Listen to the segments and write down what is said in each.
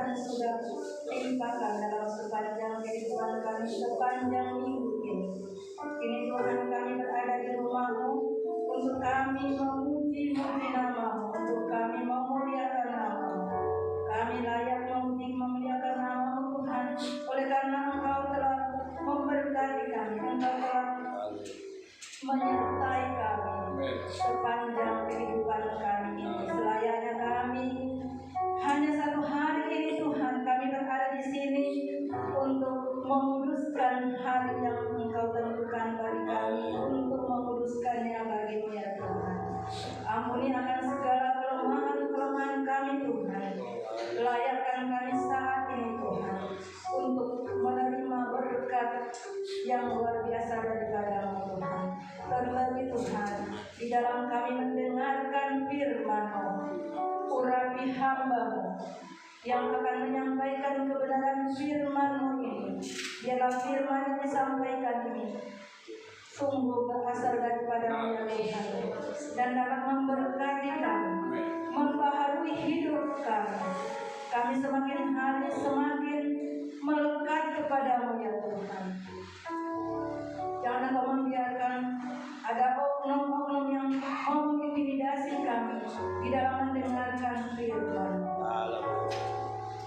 Tuhan sudah timpakan dalam sepanjang kehidupan kami sepanjang minggu ini. Kini Tuhan kami berada di rumah-Mu untuk kami memuji-muji nama-Mu, untuk kami memuliakan nama-Mu. Kami layak memuliakan nama-Mu Tuhan, oleh karena Engkau telah memberkati kami, Engkau telah menyertai kami sepanjang kehidupan kami ini. Selayaknya kami hanya satu hari ini Tuhan, kami berada di sini untuk menguduskan hari yang Engkau tentukan bagi kami, untuk menguduskannya bagi-Mu ya Tuhan. Ampuni akan segala kelemahan-kelemahan kami Tuhan. Layakkan kami saat ini Tuhan untuk menerima berkat yang luar biasa daripada-Mu Tuhan. Terlebih Tuhan, di dalam kami mendengarkan firman-Mu, urapi hamba-Mu yang akan menyampaikan kebenaran firman-Mu ini. Biarlah firman yang disampaikan ini sungguh berasal daripada-Mu ya Tuhan, dan dapat memberkati kami, membaharui hidup kami. Kami semakin hari semakin melekat kepada-Mu ya Tuhan. Jangan Engkau membiarkan ada oknum-oknum yang mengintimidasi kami di dalam mendengarkan firman.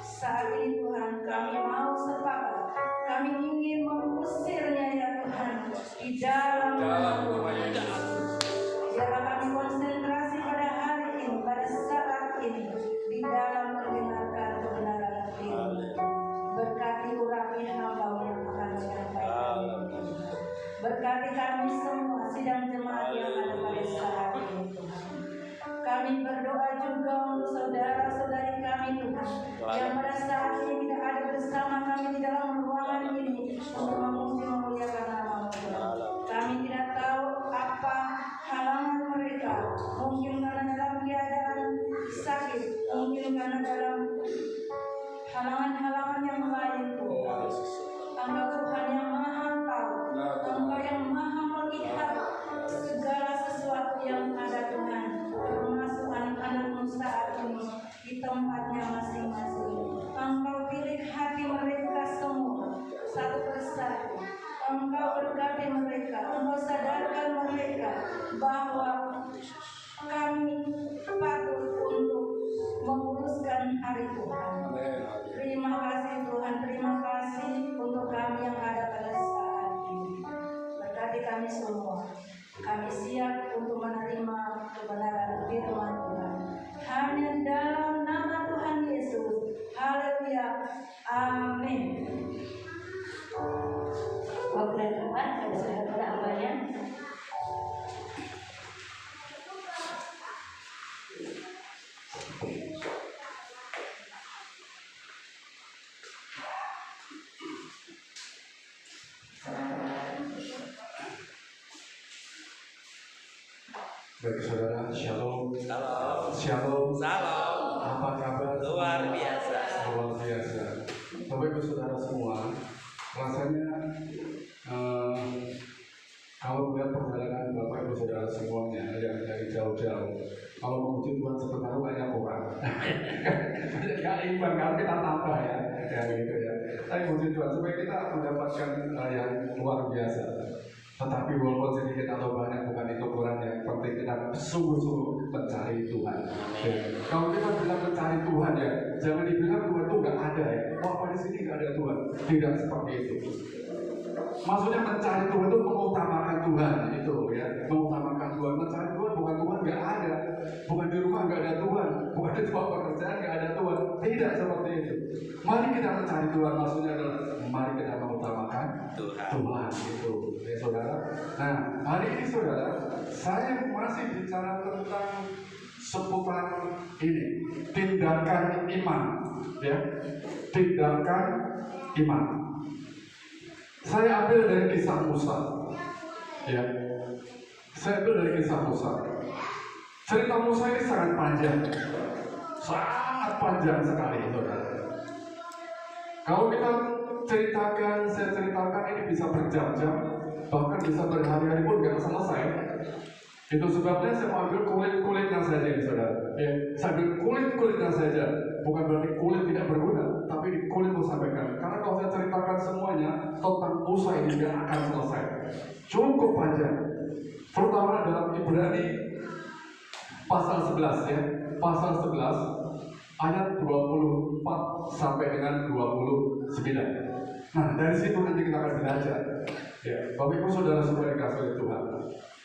Saat ini Tuhan, kami mau sepakat, kami ingin mengusirnya ya Tuhan di dalam nama Yesus. Biarlah kami konsentrasi pada hari ini, pada saat ini, di dalam mendengarkan kebenaran firman. Berkati urapi hamba-Mu yang akan menyampaikan. Berkati kami semua sidang jemaat yang ada pada saat ini Tuhan. Kami berdoa juga untuk saudara-saudari kami Tuhan, yang pada saat ini tidak ada bersama kami di dalam ruangan ini untuk memuji memuliakan nama-Mu Tuhan. Kami tidak tahu apa halangan mereka, mungkin karena dalam keadaan sakit, mungkin karena dalam halangan-halangan yang lain Tuhan. Engkau Tuhan yang maha tahu, Engkau yang maha melihat segala sesuatu yang ada Tuhan, termasuk anak-anak-Mu saat ini di tempatnya masing-masing. Engkau pilih hati mereka semua satu persatu. Engkau berkati mereka, Engkau sadarkan mereka bahwa kami patut untuk menguruskan hari Tuhan. Terima kasih Tuhan, terima kasih untuk kami yang ada pada saat ini. Berkati kami semua. Kami siap untuk menerima kebenaran firman Tuhan. Hanya dalam nama Tuhan Yesus. Haleluya. Amin. Waktu dan tempat pada saudara hambanya. Baik saudara, shalom. Shalom. Shalom. Shalom. Apa kabar? Luar biasa. Luar biasa. Bapak Ibu saudara semua, rasanya kalau melihat perjalanan Bapak Ibu saudara semuanya yang dari jauh-jauh, kalau memuji Tuhan sebentar banyak kurang. Banyak iman kalau kita tambah ya, gitu ya. Tapi memuji Tuhan supaya kita mendapatkan yang luar biasa. Tetapi walaupun sedikit atau banyak bukan itu ukuran yang penting, kita sungguh-sungguh mencari Tuhan. Ya. Kalau kita bilang mencari Tuhan ya, jangan dibilang Tuhan itu nggak ada ya. Oh, apa di sini nggak ada Tuhan? Tidak seperti itu. Maksudnya mencari Tuhan itu mengutamakan Tuhan itu ya, mengutamakan Tuhan. Mencari Tuhan bukan Tuhan nggak ada, bukan di rumah nggak ada Tuhan, bukan di tempat pekerjaan nggak ada Tuhan. Tidak seperti itu. Mari kita mencari Tuhan, maksudnya adalah mari kita mengutamakan Tuhan itu, ya saudara. Nah, hari ini saudara, saya masih bicara tentang seputar ini, tindakan iman, ya, tindakan iman. Saya ambil dari kisah Musa, ya. Saya ambil dari kisah Musa. Cerita Musa ini sangat panjang sekali, saudara. Kalau kita saya ceritakan ini bisa berjam-jam, bahkan bisa berhari-hari pun nggak selesai. Itu sebabnya saya mau ambil kulit-kulitnya saja, saudara. Ya, saya ambil kulit-kulitnya saja. bukan berarti kulit tidak berguna, tapi di kulit mau sampaikan. Karena kalau saya ceritakan semuanya tentang Musa ini tidak akan selesai. Cukup panjang. Terutama dalam Ibrani pasal 11 ya, pasal 11 ayat 24 sampai dengan 29. Nah, dari situ nanti kita akan belajar. Ya, Bapak Ibu Saudara-saudara dikasih oleh Tuhan.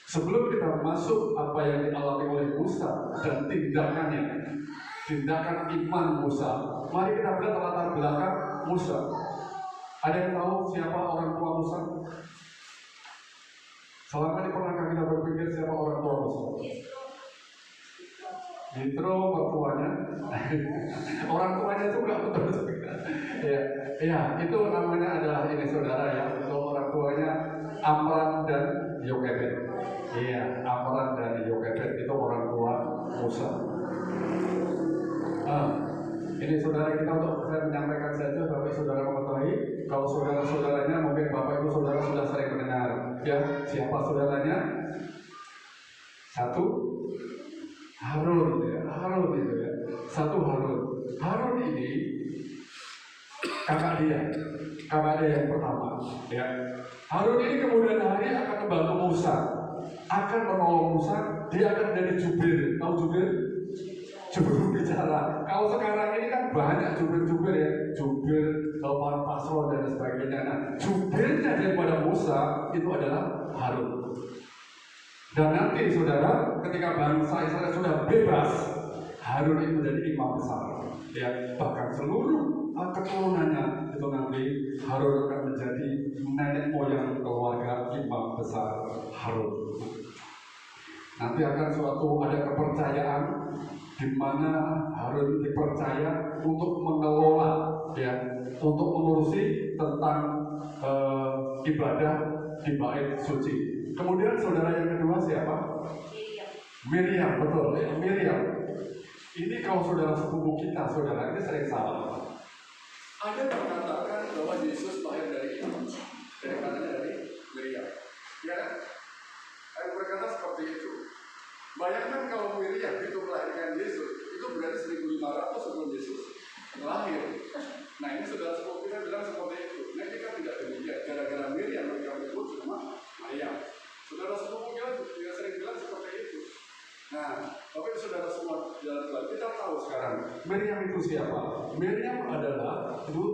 Sebelum kita masuk apa yang dialami oleh Musa dan tindakan iman Musa, mari kita lihat latar belakang Musa. Ada yang tahu siapa orang tua Musa? Selama ini pernahkah kita berpikir siapa orang tua Musa? Yitro mertuanya, orang tuanya juga betul. Ya, itu namanya adalah ini saudara ya, untuk orang tuanya Amram dan Yokebed. Iya, Amram dan Yokebed itu orang tua Musa. Ini saudara kita untuk saya menyampaikan saja, Bapak Saudara mengetahui. Kalau saudara-saudaranya mungkin Bapak Ibu Saudara sudah sering mendengar. Ya, siapa saudaranya? Satu, Harun, ya. Harun itu ya. Satu Harun. Harun ini kakak dia yang pertama. Ya. Harun ini kemudian hari akan membantu Musa, akan menolong Musa. Dia akan menjadi jubir. Tahu jubir? Jubir bicara. Kalau sekarang ini kan banyak jubir-jubir ya, jubir para paslon dan sebagainya. Nah, jubirnya daripada Musa itu adalah Harun. Dan nanti saudara, ketika bangsa Israel sudah bebas, Harun itu menjadi imam besar. Ya, bahkan seluruh keturunannya itu nanti Harun akan menjadi nenek moyang keluarga imam besar Harun. Nanti akan ada kepercayaan di mana Harun dipercaya untuk mengelola, ya, untuk mengurusi tentang ibadah di bait suci. Kemudian saudara yang kedua siapa? Miriam, betul ya, Miriam. Ini kalau saudara sepupu kita, saudara ini sering salah. Ada yang mengatakan bahwa Yesus lahir dari katanya dari Miriam. Ya, ada berkata seperti itu. Bayangkan kalau Miriam itu melahirkan Yesus, itu berarti 1500 sebelum Yesus lahir. Nah, ini saudara sepupu kita bilang seperti itu. Nah, ini kan tidak demikian. Gara-gara Miriam mereka menyebut nama Maryam. Saudara sepupu kita juga sering bilang seperti itu. Nah, tapi saudara semua jalan Tuhan, kita tahu sekarang Miriam itu siapa? Miriam adalah itu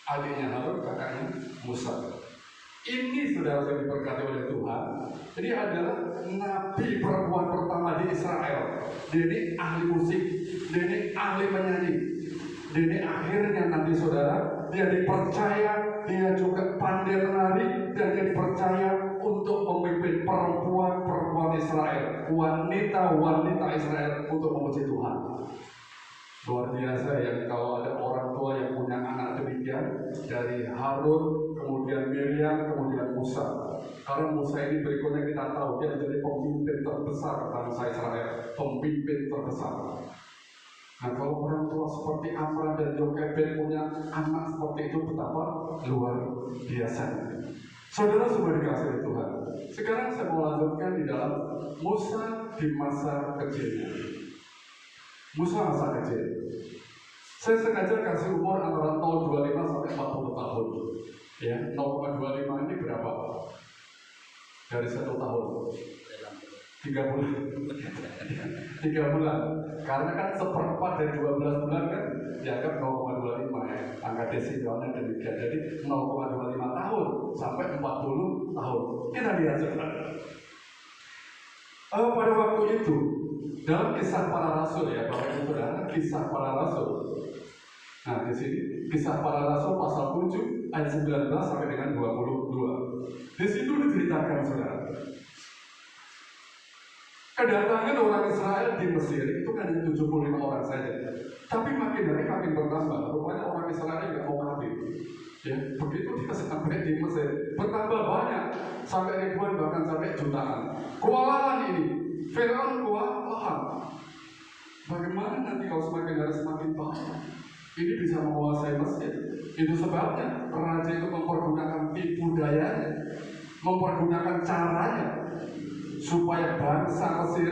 adiknya Harun, kakaknya Musa. Ini saudara yang diberkati oleh Tuhan. Jadi adalah nabi perempuan pertama di Israel. Dia ini ahli musik, dia ini ahli menyanyi. Dia ini akhirnya nanti saudara, dia dipercaya, dia juga pandai menari, dan dia dipercaya untuk memimpin perempuan-perempuan Israel, wanita-wanita Israel untuk memuji Tuhan. Luar biasa ya, kalau ada orang tua yang punya anak demikian, dari Harun, kemudian Miriam, kemudian Musa. Karena Musa ini berikutnya kita tahu dia menjadi pemimpin terbesar bangsa Israel, pemimpin terbesar. Nah, kalau orang tua seperti Amram dan Yokebed punya anak seperti itu, betapa luar biasa. Saudara semua dikasih oleh Tuhan. Sekarang saya mau lanjutkan di dalam Musa di masa kecilnya. Musa masa kecil. Saya sengaja kasih umur antara tahun 25 sampai 40 tahun. Ya, 0,25 ini berapa? Dari 1 tahun. 3 bulan. 3 bulan. Karena kan seperempat dari 12 bulan kan dianggap 0,25 ya. Angka desimalnya demikian. Jadi 0,25 tahun sampai 40 tahun. Kita lihat saudara. Pada waktu itu dalam kisah para rasul ya, Bapak Ibu Saudara, kisah para rasul. Nah, di sini kisah para rasul pasal 7 ayat 19 sampai dengan 22. Di situ diceritakan saudara. Kedatangan orang Israel di Mesir itu kan hanya 75 orang saja. Tapi makin hari makin bertambah. Rupanya orang Israel nggak mau kafir. Ya, begitu dia sampai di Mesir, bertambah banyak sampai ribuan bahkan sampai jutaan. Kewalahan ini, Firaun kewalahan. Bagaimana nanti kalau semakin hari semakin banyak, ini bisa menguasai Mesir? Itu sebabnya raja itu mempergunakan tipu dayanya, mempergunakan caranya supaya bangsa Mesir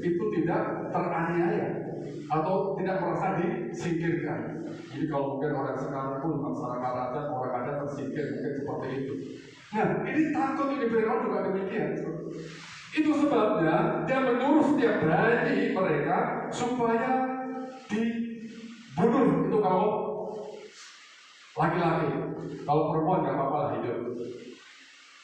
itu tidak teraniaya. atau tidak merasa disingkirkan. Jadi kalau mungkin orang sekarang pun masyarakat adat, orang adat tersingkir mungkin seperti itu. Nah, ini takut ini Firaun juga demikian. Itu sebabnya dia menyuruh setiap bayi mereka supaya dibunuh. Itu kalau laki-laki, kalau perempuan nggak apa-apa lah hidup.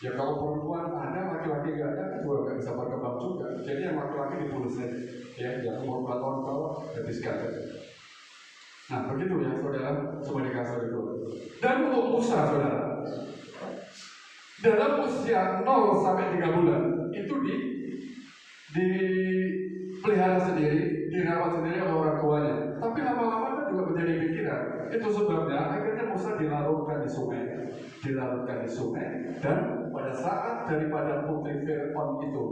Ya kalau perempuan ada, laki-laki nggak ada, juga nggak bisa berkembang juga. Jadi yang laki-laki dibunuh saja. Ya, yang umur 4 tahun bawah habiskan saja. Nah, begitu ya saudara, semua dikasih itu. Dan untuk Musa, saudara, dalam usia 0 sampai 3 bulan itu dipelihara sendiri, dirawat sendiri oleh orang tuanya. Tapi lama-lama kan juga menjadi pikiran. Itu sebabnya akhirnya Musa dilarutkan di sungai, dan pada saat daripada putri Firaun itu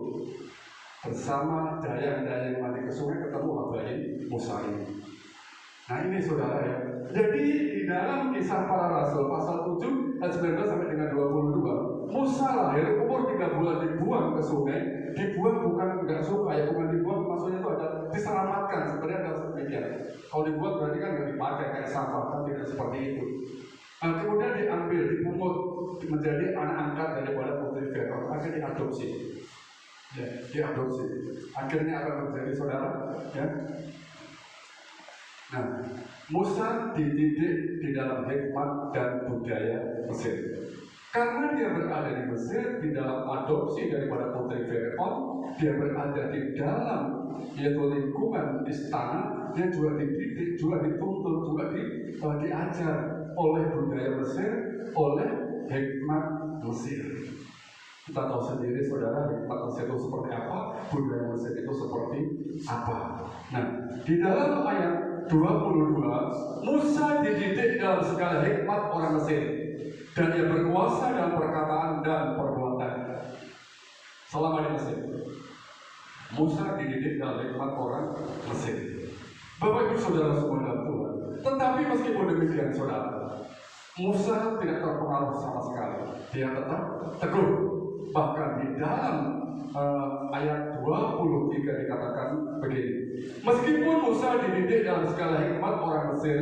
bersama dayang-dayang mandi ke sungai ketemu bayi Musa ini. Nah ini saudara ya. Jadi di dalam Kisah Para Rasul pasal 7 ayat 19 sampai dengan 22, Musa lahir umur 3 bulan dibuang ke sungai. Dibuang bukan nggak suka ya, bukan dibuang, maksudnya itu ada diselamatkan, sebenarnya ada demikian. Kalau dibuang berarti kan nggak dipakai kayak sampah, kan tidak seperti itu. Nah, kemudian diambil, dipungut menjadi anak angkat daripada putri Firaun, akhirnya diadopsi. Ya, diadopsi. Akhirnya apa yang terjadi saudara? Ya. Nah, Musa dididik di dalam hikmat dan budaya Mesir. Karena dia berada di Mesir, di dalam adopsi daripada putri Firaun, dia berada di dalam yaitu lingkungan istana, dia juga dididik, juga dituntun, juga diajar oleh budaya Mesir, oleh hikmat Mesir. Kita tahu sendiri saudara, hikmat Mesir itu seperti apa, budaya Mesir itu seperti apa. Nah, di dalam ayat 22, Musa dididik dalam segala hikmat orang Mesir, dan dia berkuasa dalam perkataan dan perbuatan selama di Mesir. Musa dididik dalam hikmat orang Mesir. Bapak Ibu saudara semua dalam Tuhan. Tetapi meskipun demikian saudara, Musa tidak terpengaruh sama sekali. Dia tetap teguh. Bahkan di dalam ayat 23 dikatakan begini. Meskipun Musa dididik dalam segala hikmat orang Mesir,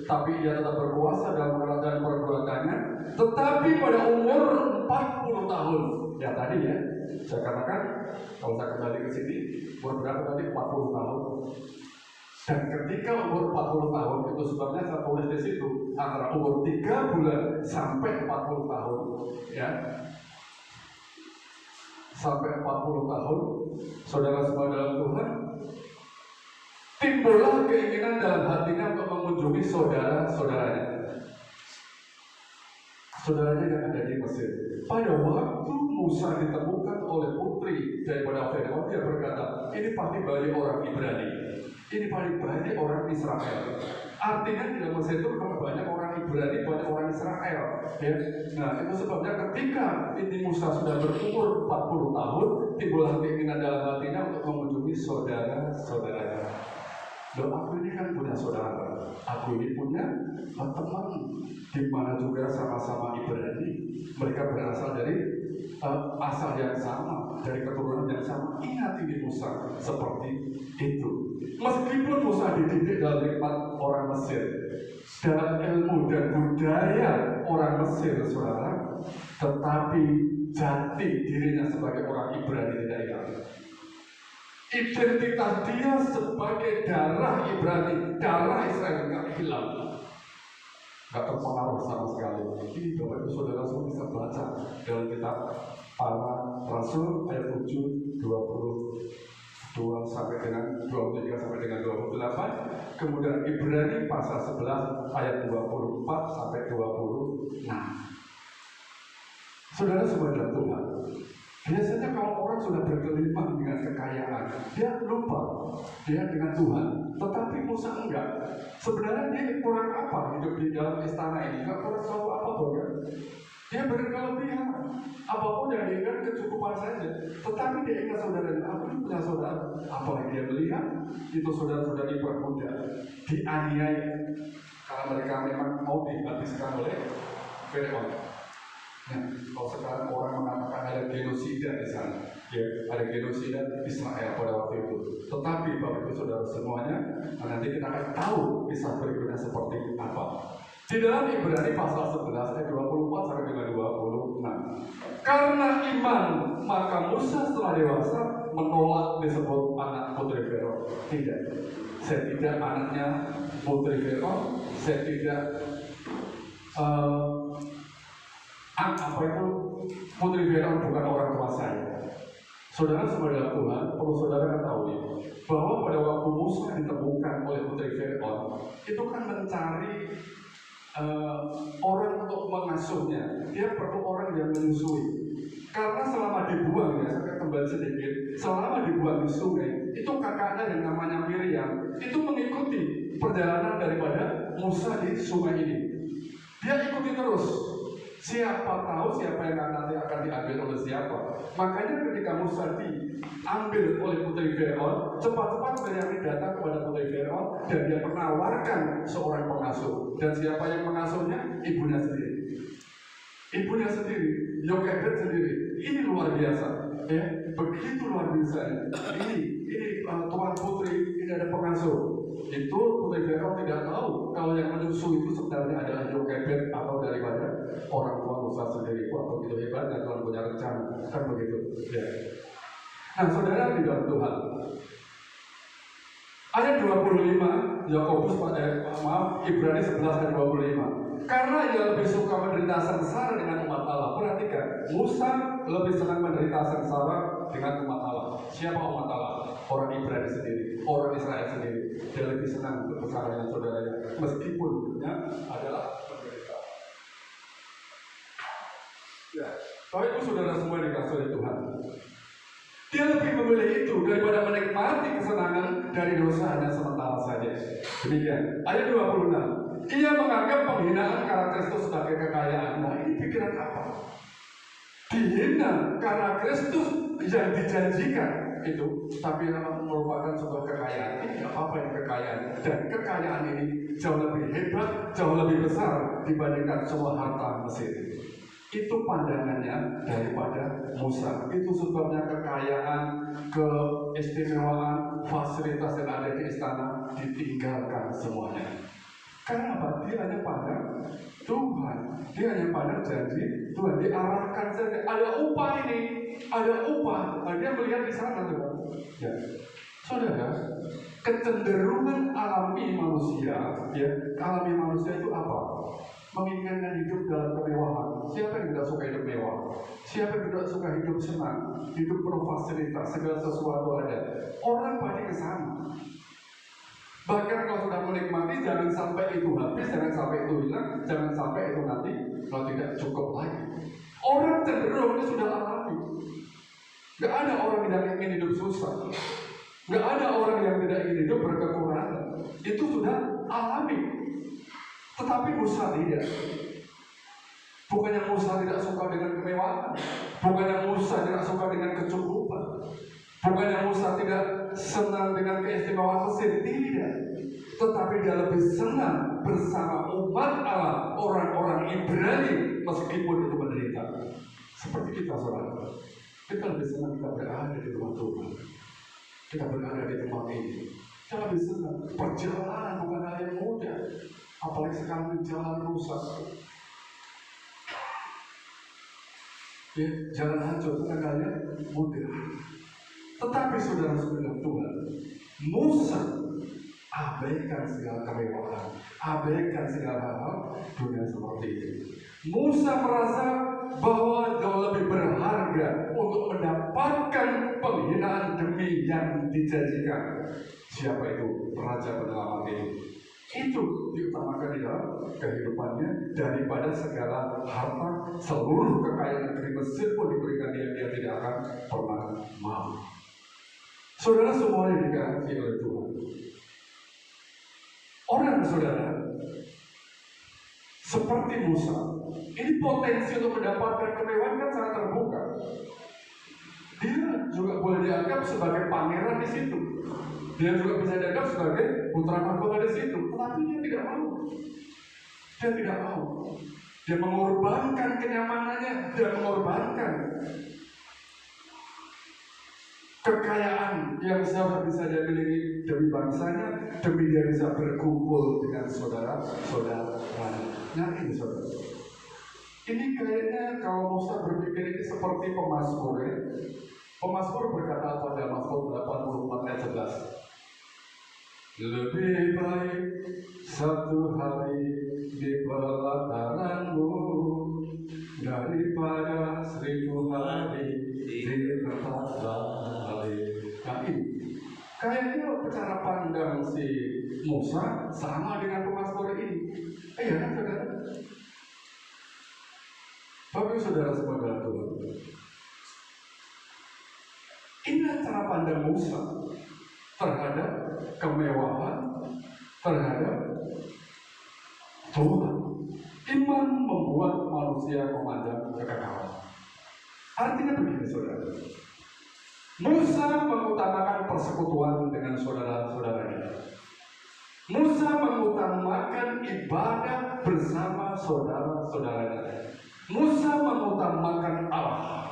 tapi ia tetap berkuasa dalam perkataan perbuatannya. Tetapi pada umur 40 tahun, ya tadi ya, saya katakan kalau saya kembali ke sini, umur berapa tadi? 40 tahun. Dan ketika umur 40 tahun itu sebabnya saya tulis di situ antara umur 3 bulan sampai 40 tahun, ya. Sampai 40 tahun, saudara semua dalam Tuhan, timbullah keinginan dalam hatinya untuk mengunjungi saudara-saudaranya. Saudaranya yang ada di Mesir. Pada waktu Musa ditemukan oleh putri daripada Firaun, dia berkata, ini pasti bayi orang Ibrani, ini paling banyak orang Israel. Artinya di dalam Mesir itu banyak orang Ibrani, banyak orang Israel. Ya. Nah itu sebabnya ketika ini Musa sudah berumur 40 tahun, timbullah keinginan dalam hatinya untuk mengunjungi saudara-saudaranya. Loh, aku ini kan punya saudara, aku ini punya teman, di mana juga sama-sama Ibrani. Mereka berasal dari asal yang sama, dari keturunan yang sama. Ingat ini Musa seperti itu. Meskipun Musa dididik dalam hikmat orang Mesir, dalam ilmu dan budaya orang Mesir, saudara, tetapi jati dirinya sebagai orang Ibrani tidak hilang. Identitas dia sebagai darah Ibrani, darah Israel nggak hilang, nggak terpengaruh sama sekali. Ini Bapak Ibu Saudara semua bisa baca dalam kitab Para Rasul ayat 7, 22 sampai dengan 23 sampai dengan 28. Kemudian Ibrani pasal 11 ayat 24 sampai 26. Saudara semua dalam Tuhan. Biasanya kalau orang sudah bergelimang dengan kekayaan, dia lupa dia dengan Tuhan. Tetapi Musa enggak. Sebenarnya dia kurang apa hidup di dalam istana ini? Enggak kurang tahu apapun kan? Dia berkelebihan. Apapun yang diingat kecukupan saja. Tetapi dia ingat saudaranya, aku ini punya saudara. Apalagi dia melihat itu saudara-saudari bermuda dianiaya karena mereka memang mau dihabiskan oleh Firaun. Nah, kalau sekarang orang mengatakan ada genosida di sana, ya, ada genosida Israel pada waktu itu. Tetapi Bapak Ibu bagi saudara semuanya. Nanti kita akan tahu kisah berikutnya seperti apa. Di dalam Ibrani pasal 11 ayat 24 sampai dengan 26. Karena iman maka Musa setelah dewasa menolak disebut anak putri Firaun. Tidak, saya tidak anaknya putri Firaun, saya tidak apa itu putri Firaun bukan orang tua saya. Saudara saudara Tuhan, perlu saudara ketahui bahwa pada waktu Musa ditemukan oleh putri Firaun, itu kan mencari orang untuk mengasuhnya. Dia perlu orang yang menyusui. Karena selama dibuang, ya saya kembali sedikit, selama dibuang di sungai, itu kakaknya yang namanya Miriam itu mengikuti perjalanan daripada Musa di sungai ini. Dia ikuti terus. Siapa tahu siapa yang nanti akan diambil oleh siapa. Makanya ketika Musa diambil oleh putri Firaun, cepat-cepat Miriam datang kepada putri Firaun dan dia menawarkan seorang pengasuh. Dan siapa yang mengasuhnya? Ibunya sendiri. Ibunya sendiri, Yokebed sendiri. Ini luar biasa, ya, begitu luar biasa. Ini tuan putri, ini ada pengasuh. Itu putri Firaun tidak tahu kalau yang menyusu itu sebenarnya adalah Yokebed atau daripada orang tua Musa sendiri. Wah, begitu hebatnya Tuhan punya rencana, kan begitu. Ya. Nah, saudara di dalam Tuhan. Ayat 25, Yakobus Ibrani 11 ayat 25. Karena ia lebih suka menderita sengsara dengan umat Allah. Perhatikan, Musa lebih senang menderita sengsara dengan umat Allah. Siapa umat Allah? Orang Ibrani sendiri, orang Israel sendiri. Dia lebih senang bersama dengan saudaranya, meskipun hidupnya adalah menderita. Ya, Bapak Ibu saudara semua dikasih oleh Tuhan. Dia lebih memilih itu daripada menikmati kesenangan dari dosa hanya sementara saja. Demikian. Ayat 26. Ia menganggap penghinaan karena Kristus sebagai kekayaan. Nah, ini pikiran apa? Dihina karena Kristus yang dijanjikan itu, tapi merupakan sebuah kekayaan. Ini tidak apa-apa yang kekayaan. Dan kekayaan ini jauh lebih hebat, jauh lebih besar dibandingkan semua harta Mesir. Itu pandangannya daripada Musa. Itu sebabnya kekayaan, keistimewaan, fasilitas yang ada di istana ditinggalkan semuanya. Karena apa? Dia hanya pandang Tuhan. Dia hanya pandang janji Tuhan. Diarahkan saja. Ada upah ini, ada upah. Nah, dia melihat di sana, Tuhan. Ya. Saudara, kecenderungan alami manusia, ya, alami manusia itu apa? Menginginkan hidup dalam kemewahan. Siapa yang tidak suka hidup mewah? Siapa yang tidak suka hidup senang? Hidup penuh fasilitas, segala sesuatu ada. Orang pasti ke sana. Bahkan kalau sudah menikmati, jangan sampai itu habis, jangan sampai itu hilang, jangan sampai itu nanti kalau tidak cukup lagi. Orang cenderung itu sudah alami. Gak ada orang yang ingin hidup susah. Gak ada orang yang tidak ingin hidup berkekurangan. Itu sudah alami. Tetapi Musa tidak. Bukannya Musa tidak suka dengan kemewahan, bukannya Musa tidak suka dengan kecukupan, bukannya Musa tidak senang dengan keistimewaan Mesir, tidak. Tetapi dia lebih senang bersama umat Allah, orang-orang Ibrani, meskipun itu menderita. Seperti kita, saudara. Kita lebih senang kita berada di rumah Tuhan. Kita berada di tempat ini. Kita lebih senang. Perjalanan bukan hal yang mudah. Apalagi sekarang jalan rusak. Ya, jalan hancur itu kan hal yang mudah. Tetapi saudara-saudara Tuhan, Musa abaikan segala kemewahan, abaikan segala hal dunia seperti ini. Musa merasa bahwa jauh lebih berharga untuk mendapatkan penghinaan demi yang dijanjikan. Siapa itu? Raja penyelamat itu. Itu diutamakan di dalam kehidupannya daripada segala harta, seluruh kekayaan negeri Mesir pun diberikan dia tidak akan pernah mau. Saudara semuanya dikasihi oleh Tuhan. Orang saudara seperti Musa, ini potensi untuk mendapatkan kemewahan kan sangat terbuka. Dia juga boleh dianggap sebagai pangeran di situ. Dia juga bisa dianggap sebagai putra mahkota di situ. Tetapi dia tidak mau. Dia tidak mau. Dia mengorbankan kenyamanannya. Dia mengorbankan kekayaan yang seharusnya bisa dia miliki demi bangsanya, demi dia bisa berkumpul dengan saudara-saudaranya. Nah ini saudara, ini kayaknya kalau Musa berpikir ini seperti pemazmur ya. Pemazmur berkata pada Mazmur 84 ayat 11, lebih baik satu hari di pelataranmu daripada 1000 hari di tempat lain. Nah ini kayaknya cara pandang si Musa sama dengan pemazmur ini. Iya kan saudara? Bapak saudara semua Tuhan, inilah cara pandang Musa terhadap kemewahan, terhadap Tuhan. Iman membuat manusia memandang kekekalan. Artinya begini saudara, Musa mengutamakan persekutuan dengan saudara-saudaranya. Musa mengutamakan ibadah bersama saudara-saudaranya. Musa mengutamakan Allah.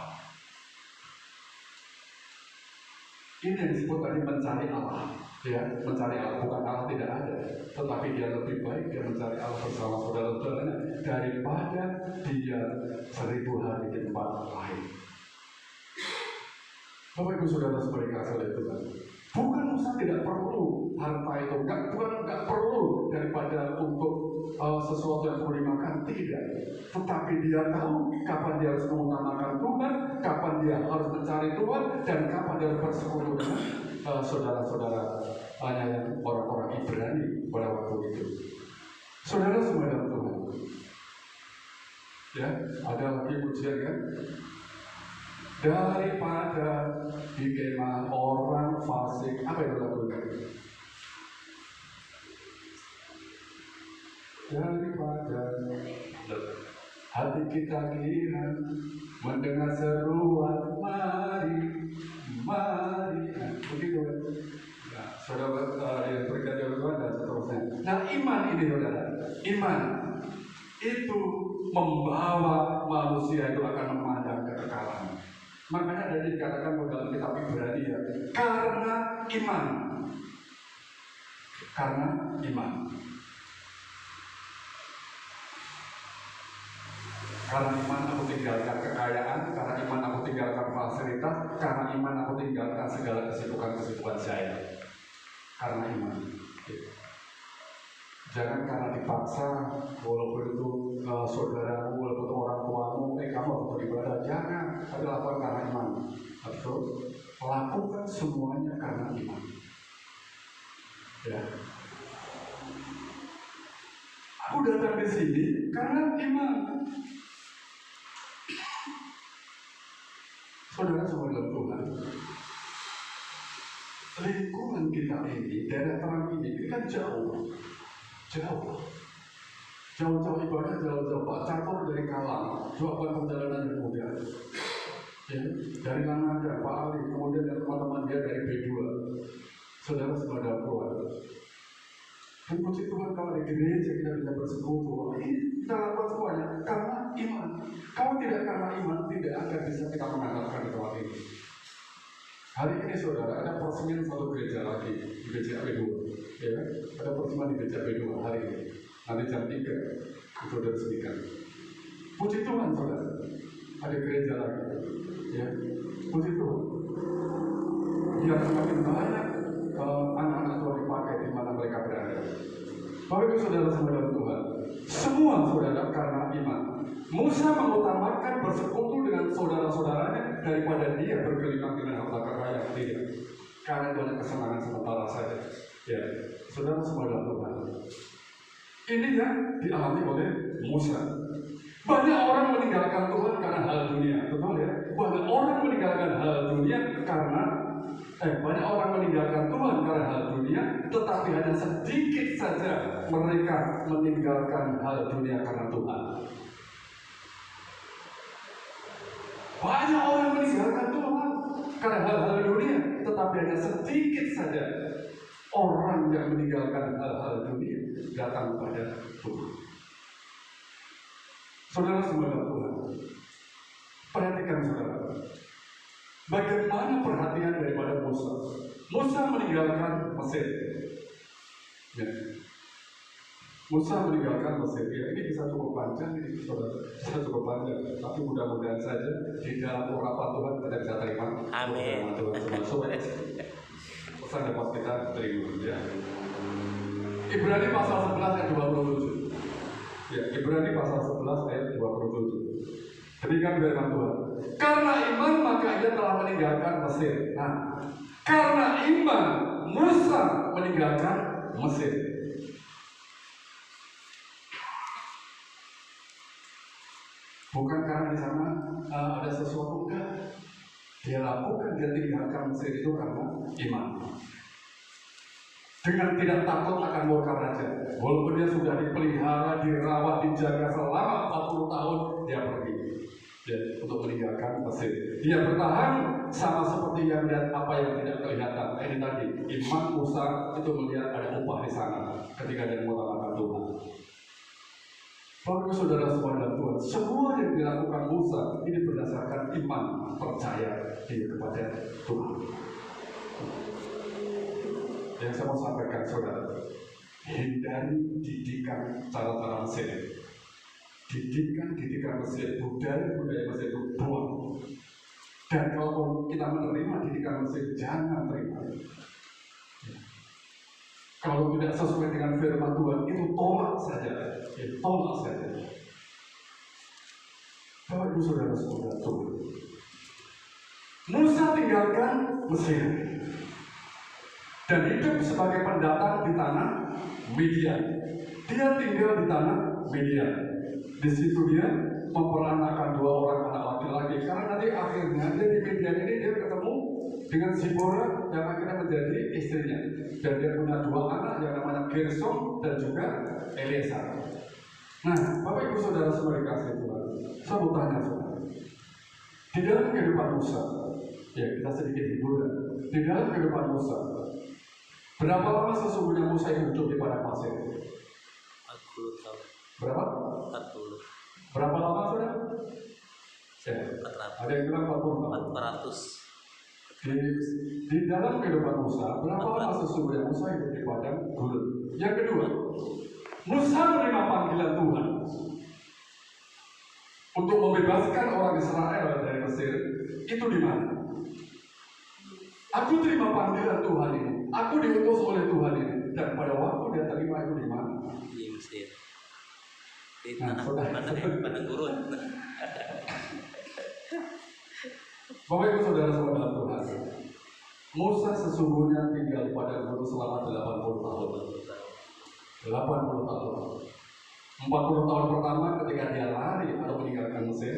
Ini yang disebut tadi mencari Allah, ya, mencari Allah. Bukan Allah tidak ada, tetapi dia lebih baik dia mencari Allah bersama saudara-saudaranya daripada dia 1000 hari di tempat lain. Bapak Ibu Saudara sebagai kasih oleh Tuhan, bukan Musa tidak perlu harta itu, bukan perlu daripada untuk sesuatu yang perlu dimakan, tidak. Tetapi dia tahu kapan dia harus mengutamakan Tuhan, kapan dia harus mencari Tuhan, dan kapan dia harus bersekutu dengan saudara-saudara yang orang-orang Ibrani pada waktu itu. Saudara semua dalam Tuhan, ya, ada lagi pujian kan? Daripada di kemah orang fasik, apa itu lagunya? Daripada hati kita kira mendengar seruan mari, begitu kan? Nah, saudara yang berkata Tuhan dan seterusnya. Nah iman ini saudara, iman itu membawa manusia itu akan memandang kekekalan. Makanya ada dikatakan dalam kitab Ibrani ya, karena iman. Karena iman aku tinggalkan kekayaan, karena iman aku tinggalkan fasilitas, karena iman aku tinggalkan segala kesibukan saya. Karena iman. Jangan karena dipaksa, walaupun itu saudaramu, walaupun orang tuamu, kamu harus beribadah. Jangan, tapi lakukan karena iman. Betul? Lakukan semuanya karena iman. Ya. Aku datang di sini karena iman. Saudara semua dalam Tuhan, lingkungan kita ini, daerah terang ini kan jauh ibadah, jauh Pak Catur dari Kalang, juga perjalanan yang mudah. Ya, dari mana ada Pak Ali, kemudian ada teman-teman dia dari B2. Saudara semua dalam Tuhan. Dan puji Tuhan kalau di gereja kita bisa bersekutu. Ini kita lakukan semuanya karena iman. Kalau tidak karena iman, tidak akan bisa kita mengatakan di tempat ini. Hari ini saudara, ada peresmian satu gereja lagi di gereja B2. Ya, ada peresmian di gereja B2 hari ini. Nanti jam 3 itu diresmikan. Puji Tuhan saudara, ada gereja lagi. Ya, puji Tuhan. Biar semakin banyak anak-anak Tuhan dipakai di mana mereka berada. Bapak Ibu Saudara semua dalam Tuhan, semua saudara karena iman. Musa mengutamakan bersekutu dengan saudara-saudaranya daripada dia bergelimang dengan harta kekayaan. Tidak, karena itu hanya kesenangan sementara saja. Ya, saudara semua dalam Tuhan. Ini yang dialami oleh Musa. Banyak orang meninggalkan Tuhan karena hal dunia, betul ya? Banyak orang meninggalkan hal dunia karena banyak orang meninggalkan Tuhan karena hal dunia, tetapi hanya sedikit saja mereka meninggalkan hal dunia karena Tuhan. Banyak orang meninggalkan Tuhan karena hal-hal dunia, tetapi hanya sedikit saja orang yang meninggalkan hal-hal dunia datang kepada Tuhan. Saudara semua dalam Tuhan, perhatikan saudara. Bagaimana perhatian daripada Musa? Musa meninggalkan Mesir. Ya. Musa meninggalkan Mesir. Ya, ini bisa cukup panjang, ini bisa cukup panjang. Tapi mudah-mudahan saja di dalam urapan Tuhan kita bisa terima. Amin. Tuhan supaya pesan dapat kita terima. Ya. Ibrani pasal 11 ayat 27. Ya, Ibrani pasal 11 ayat 27. Demikian firman Tuhan. Karena iman maka ia telah meninggalkan Mesir. Nah, karena iman Musa meninggalkan Mesir. Bukan karena di sana ada sesuatu, enggak. Dia lakukan, dia tinggalkan Mesir itu karena iman. Dengan tidak takut akan murka raja. Walaupun dia sudah dipelihara, dirawat, dijaga selama 40 tahun, dia pergi. Ya, untuk meninggalkan Mesir. Dia bertahan sama seperti yang melihat apa yang tidak kelihatan. Ini tadi, iman Musa itu melihat ada upah di sana ketika dia mengutamakan Tuhan. Bapak saudara semua dalam Tuhan, semua yang dilakukan Musa ini berdasarkan iman, percaya dia kepada Tuhan. Yang saya mau sampaikan saudara, hindari didikan cara-cara Mesir. Didikan Mesir, budaya Mesir itu buang. Dan kalau kita menerima didikan Mesir, jangan terima. Kalau tidak sesuai dengan firman Tuhan, itu tolak saja. Tolak saja. Bapak Ibu Saudara-saudara Tuhan, Musa tinggalkan Mesir dan hidup sebagai pendatang di tanah Midian. Dia tinggal di tanah Midian. Di situ dia memperanakkan 2 orang anak laki-laki. Karena nanti akhirnya dia di Midian ini dia ketemu dengan Zipora yang akhirnya menjadi istrinya. Dan dia punya 2 anak yang namanya Gersom dan juga Eliezer. Nah, Bapak Ibu Saudara semua dikasih Tuhan, saya mau tanya saudara, di dalam kehidupan Musa, ya kita sedikit hiburan, di dalam kehidupan Musa, berapa lama sesungguhnya Musa itu hidup di padang pasir? 40 tahun. Berapa? 40. Berapa lama saudara? Ya, 400. ada yang bilang 40 tahun. 400. Di dalam kehidupan Musa, berapa lama sesungguhnya Musa hidup di padang gurun? Yang kedua, Musa menerima panggilan Tuhan untuk membebaskan orang Israel dari Mesir. Itu di mana? Aku terima panggilan Tuhan ini. Aku diutus oleh Tuhan ini. Dan pada waktu dia terima itu di mana? Di Mesir. Di Nah, tanah mana ya? Padang gurun. Bapak Ibu Saudara-saudara dalam Tuhan, Musa sesungguhnya tinggal di padang gurun selama 80 tahun. 80 tahun. 40 tahun pertama ketika dia lari atau meninggalkan Mesir,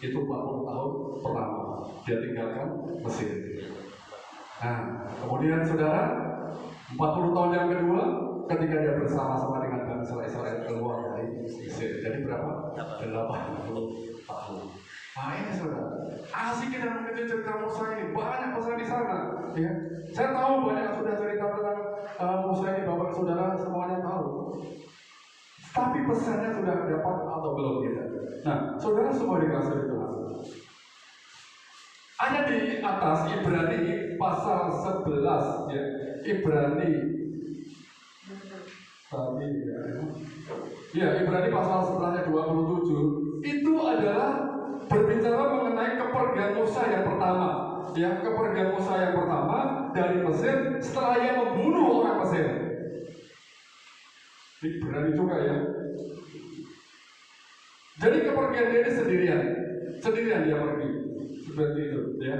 itu 40 tahun pertama dia tinggalkan Mesir. Nah, kemudian saudara, 40 tahun yang kedua ketika dia bersama-sama dengan bangsa Israel keluar dari Mesir. Jadi berapa? 80 tahun. Nah ini saudara, asik kita mengikuti cerita Musa ini, banyak pesan di sana. Ya, saya tahu banyak sudah cerita tentang Musa ini, bapak saudara semuanya tahu. Tapi pesannya sudah dapat atau belum kita? Nah, saudara semua dikasih Tuhan. Ada di atas Ibrani pasal 11 ya, Ibrani tadi ya, Ibrani pasal 11 ayat 27 itu adalah berbicara mengenai kepergian Musa yang pertama. Ya, kepergian Musa yang pertama dari Mesir setelah ia membunuh orang Mesir. Berani juga ya. Jadi kepergian dia ini sendirian dia pergi. Seperti itu ya.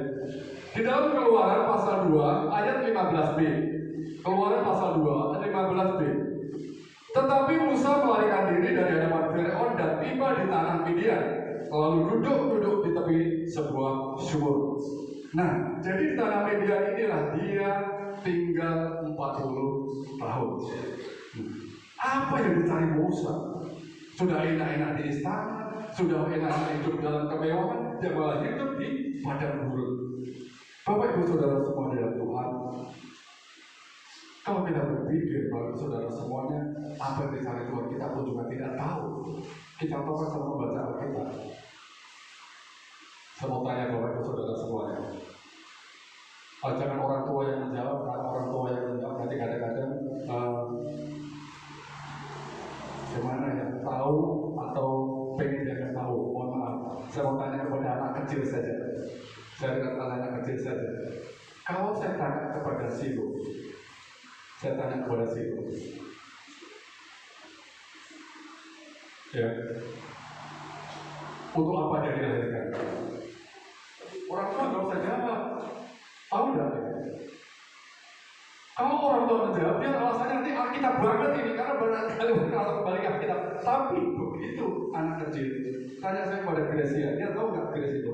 Di dalam Keluaran pasal 2 ayat 15b. Keluaran pasal 2 ayat 15b. Tetapi Musa melarikan diri dari hadapan Firaun dan tiba di tanah Midian, lalu duduk di tepi sebuah sumur. Nah, jadi di tanah Midian inilah dia tinggal 40 tahun. Apa yang dicari Musa? Sudah enak-enak di istana, sudah enak-enak hidup dalam kemewahan, dia malah hidup di padang gurun. Bapak Ibu Saudara semua dalam Tuhan, kalau kita berpikir bahwa saudara semuanya apa yang dicari Tuhan, kita pun juga tidak tahu. Kita tahu kan sama membaca Alkitab. Saya mau tanya Bapak Ibu Saudara semuanya, Jangan orang tua yang menjawab, karena orang tua yang menjawab nanti kadang-kadang gimana ya, tahu atau pengen dia tahu. Mohon maaf, saya mau tanya kepada anak kecil saja. Saya dengan anak kecil saja. Kalau saya tanya kepada Silo, saya tanya kepada Silo, ya, untuk apa dia dilahirkan? Orang tua nggak usah jawab, tahu nggak? Kalau orang tua menjawab, dia alasannya nanti Alkitab banget ini, karena barangkali kalau kembali ke Alkitab. Tapi begitu anak kecil, tanya saya kepada Gracia, dia tahu nggak Gracia itu?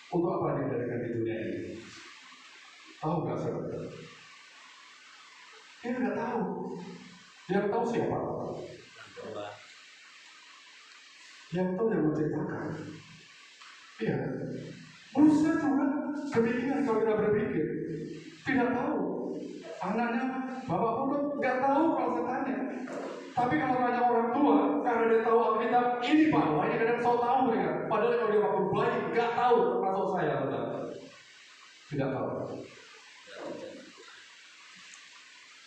Untuk apa dia dilahirkan di dunia ini? Tahu nggak saudara? Dia nggak tahu. Yang tahu siapa? Yang tahu yang menciptakan. Iya. Musa juga demikian kalau kita berpikir, tidak tahu. Anaknya bapak pun nggak tahu kalau saya tanya. Tapi kalau tanya orang tua, karena dia tahu Alkitab, ini Pak, wah ini kadang so tahu mereka. Padahal kalau dia waktu bayi nggak tahu, termasuk saya, saudara. Tidak tahu.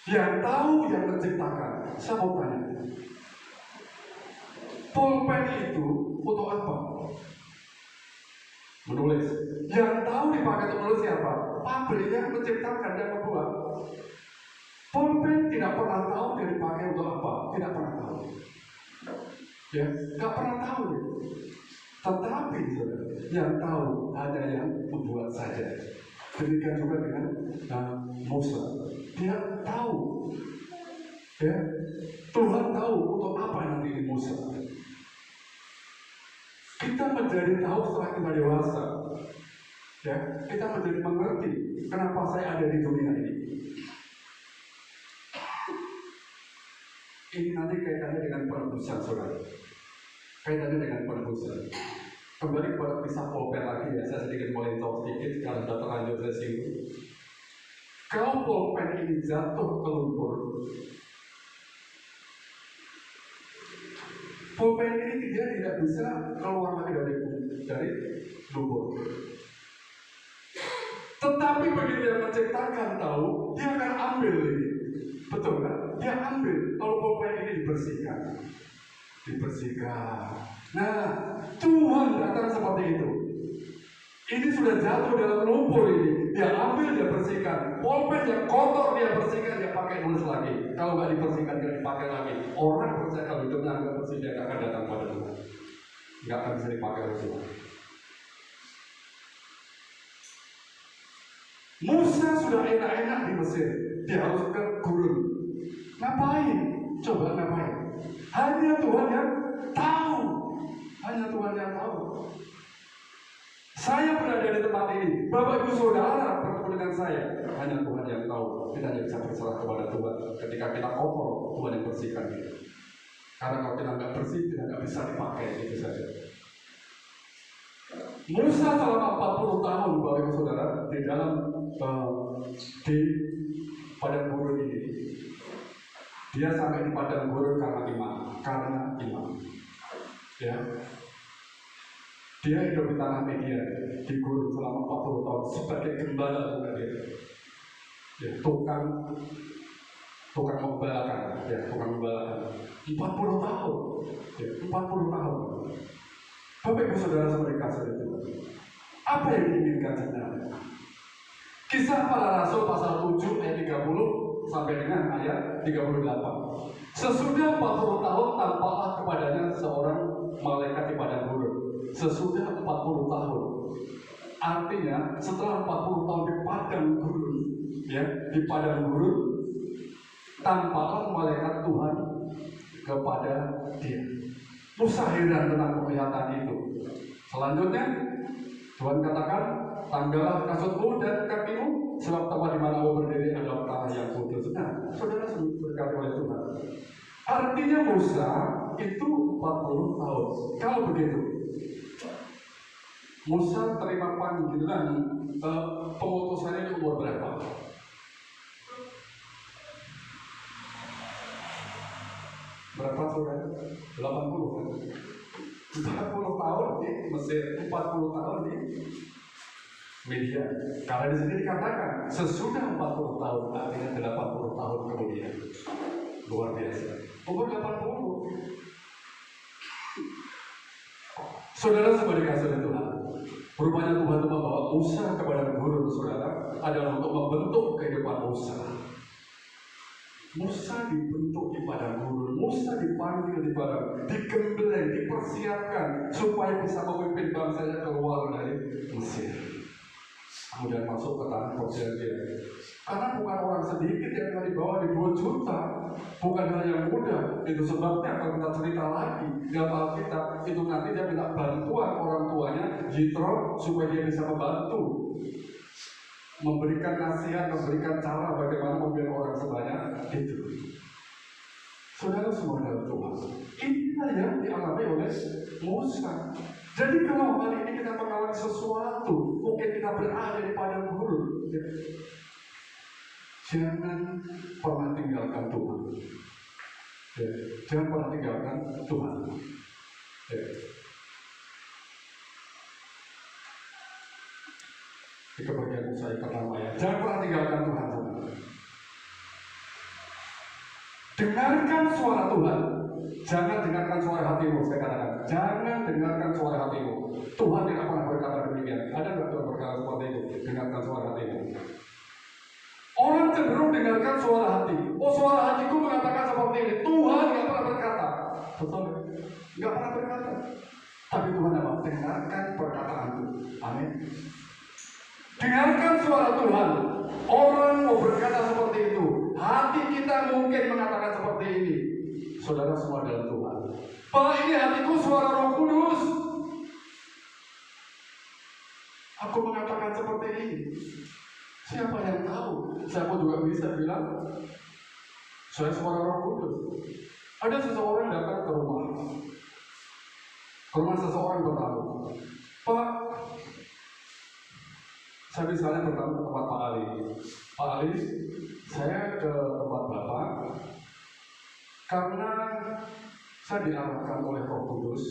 Yang tahu yang menciptakan. Saya mau tanya, pulpen itu untuk apa? Menulis. Yang tahu dipakai untuk menulis siapa? Pabrik yang menciptakan dan membuat. Pulpen tidak pernah tahu dia dipakai untuk apa. Tidak pernah tahu. Ya, nggak pernah tahu. Tetapi saudara, yang tahu hanya yang membuat saja. Demikian juga dengan Musa. Dia tahu. Ya, Tuhan tahu untuk apa nanti di Musa. Kita menjadi tahu setelah kita dewasa. Ya, kita menjadi mengerti kenapa saya ada di dunia ini. Ini nanti kaitannya dengan penebusan, saudara. Kaitannya dengan penebusan. Kembali kepada kisah pulpen lagi ya, saya sedikit melencong sedikit karena sudah terlanjur saya singgung. Kalau pulpen ini jatuh ke lumpur, pulpen ini dia tidak bisa keluar lagi dari lumpur. Tetapi begitu dia menciptakan tahu, dia akan ambil ini. Betul kan? Dia ambil kalau pulpen ini dibersihkan. Nah, Tuhan datang seperti itu. Ini sudah jatuh dalam lumpur ini. Dia ambil, dia bersihkan. Pulpen yang kotor dia bersihkan, dia pakai nulis lagi. Kalau nggak dibersihkan, dia dipakai lagi. Orang percaya kalau hidupnya nggak bersih, dia nggak akan datang pada Tuhan. Nggak akan bisa dipakai oleh Tuhan. Musa sudah enak-enak di Mesir. Dia harus ke gurun. Ngapain? Coba ngapain? Hanya Tuhan yang tahu. Hanya Tuhan yang tahu. Saya berada di tempat ini. Bapak Ibu Saudara bertemu dengan saya. Hanya Tuhan yang tahu. Kita hanya bisa berserah kepada Tuhan. Ketika kita kotor, Tuhan yang bersihkan kita. Karena kalau kita nggak bersih, kita nggak bisa dipakai. Itu saja. Musa selama 40 tahun, Bapak Ibu Saudara, di dalam di padang gurun ini. Dia sampai di padang gurun karena iman. Ya. Dia hidup di tanah Media, di gurun selama 40 tahun sebagai gembala juga dia. Ya, tukang membalakan, ya, tukang membalakan. 40 tahun. Ya, 40 tahun. Bapak Ibu Saudara sebagai kasih itu. Apa yang diinginkan sebenarnya? Kisah Para Rasul pasal 7 ayat 30 sampai dengan ayat 38. Sesudah 40 tahun tampaklah kepadanya seorang malaikat di padang gurun. Sesudah 40 tahun. Artinya setelah 40 tahun di padang gurun, ya, di padang gurun, tampaklah malaikat Tuhan kepada dia. Musa heran tentang penglihatan itu. Selanjutnya Tuhan katakan, tanggallah kasutmu dan kakimu, sebab tempat di mana kamu berdiri adalah tanah yang kudus. Nah, saudara berkati oleh Tuhan. Artinya Musa itu 40 tahun. Kalau begitu, Musa terima panggilan pengutusan ini umur berapa? Berapa saudara? 80 kan? 40 tahun di Mesir, 40 tahun di media. Karena di sini dikatakan sesudah 40 tahun, artinya 80 tahun kemudian. Luar biasa. Umur 80. Saudara sebagai kasih Tuhan, rupanya Tuhan itu membawa Musa kepada guru saudara adalah untuk membentuk kehidupan Musa. Musa dibentuk di padang gurun, Musa dipanggil di padang, digembleng, dipersiapkan supaya bisa memimpin bangsanya keluar dari Mesir. Kemudian masuk ke tanah perjanjian. Karena bukan orang sedikit yang akan dibawa di 2 juta, bukan hal yang mudah. Itu sebabnya kalau kita cerita lagi dalam Alkitab itu nanti dia minta bantuan orang tuanya Jitro supaya dia bisa membantu, memberikan nasihat, memberikan cara bagaimana memimpin orang sebanyak itu. Saudara semua dalam Tuhan, inilah yang dialami oleh Musa. Jadi kalau hari ini kita mengalami sesuatu, mungkin kita berada di padang gurun, ya. Jangan pernah tinggalkan Tuhan. Ya. Jangan pernah tinggalkan Tuhan. Ya. Di kebagian saya pertama ya, jangan pernah tinggalkan Tuhan. Dengarkan suara Tuhan. Jangan dengarkan suara hatimu, saya katakan. Jangan dengarkan suara hatimu. Tuhan tidak pernah berkata demikian. Ada nggak Tuhan berkata seperti itu? Dengarkan suara hatimu. Orang cenderung dengarkan suara hati. Oh, suara hatiku mengatakan seperti ini. Tuhan nggak pernah berkata. Betul? Nggak pernah berkata. Tapi Tuhan apa? Dengarkan perkataanku. Amin. Dengarkan suara Tuhan. Orang mau berkata seperti itu. Hati kita mungkin mengatakan seperti ini. Saudara semua dalam Tuhan. Pak, ini hatiku suara Roh Kudus. Aku mengatakan seperti ini. Siapa yang tahu? Saya pun juga bisa bilang, saya suara Roh Kudus. Ada seseorang datang ke rumah seseorang bertamu. Pak, saya misalnya bertamu ke tempat Pak Ali. Pak Ali, saya ke tempat Bapak karena saya diarahkan oleh Roh Kudus.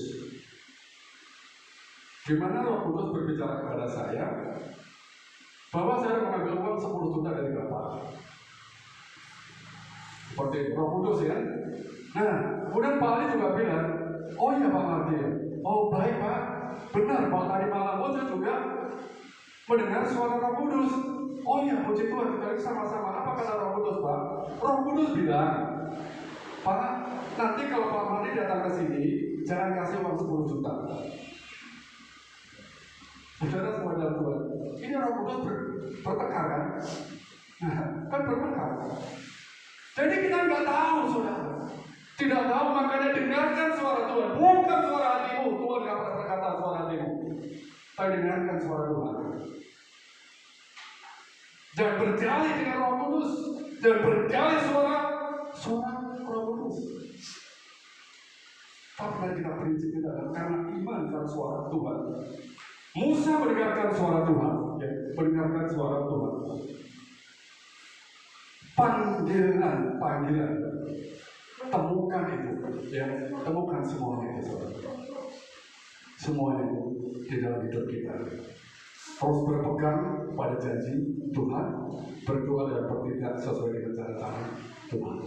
Di mana Roh Kudus berbicara kepada saya bahwa saya mengambil uang 10 juta dari Bapak. Seperti Roh Kudus ya. Nah, kemudian Pak Ali juga bilang, oh iya Pak Mardi. Oh baik Pak, benar Pak, tadi malam saya juga mendengar suara Roh Kudus. Oh iya, puji Tuhan, kita sama-sama. Apa kata Roh Kudus Pak? Roh Kudus bilang, Pak, nanti kalau Pak Mardi datang ke sini, jangan kasih uang 10 juta. Saudara semua dalam Tuhan, ini Roh Kudus bertekar kan? Nah, kan bertekar. Jadi kita nggak tahu, saudara. Tidak tahu, makanya dengarkan suara Tuhan. Bukan suara hatimu. Tuhan nggak pernah berkata suara hatimu. Tapi dengarkan suara Tuhan. Jangan berdalih dengan Roh Kudus. Jangan berdalih suara Roh Kudus. Tapi kita prinsip kita karena iman dan suara Tuhan. Musa mendengarkan suara Tuhan, ya, mendengarkan suara Tuhan. Panggilan, temukan itu, ya, temukan semuanya itu, semuanya itu di dalam hidup kita. Terus berpegang pada janji Tuhan, berdoa dan bertindak sesuai dengan cara Tuhan.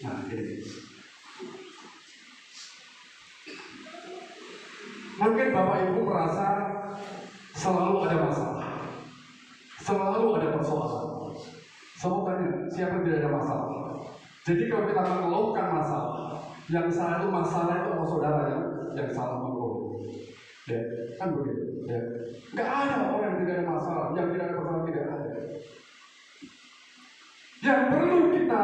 Nah, ini. Mungkin Bapak Ibu merasa selalu ada masalah, selalu ada persoalan. Saya tanya, siapa tidak ada masalah? Jadi kalau kita mengeluhkan masalah, yang salah itu masalah itu sama saudara yang salah mengeluh. Ya, kan begitu. Ya. Nggak ada orang yang tidak ada masalah, yang tidak ada masalah tidak ada. Yang perlu kita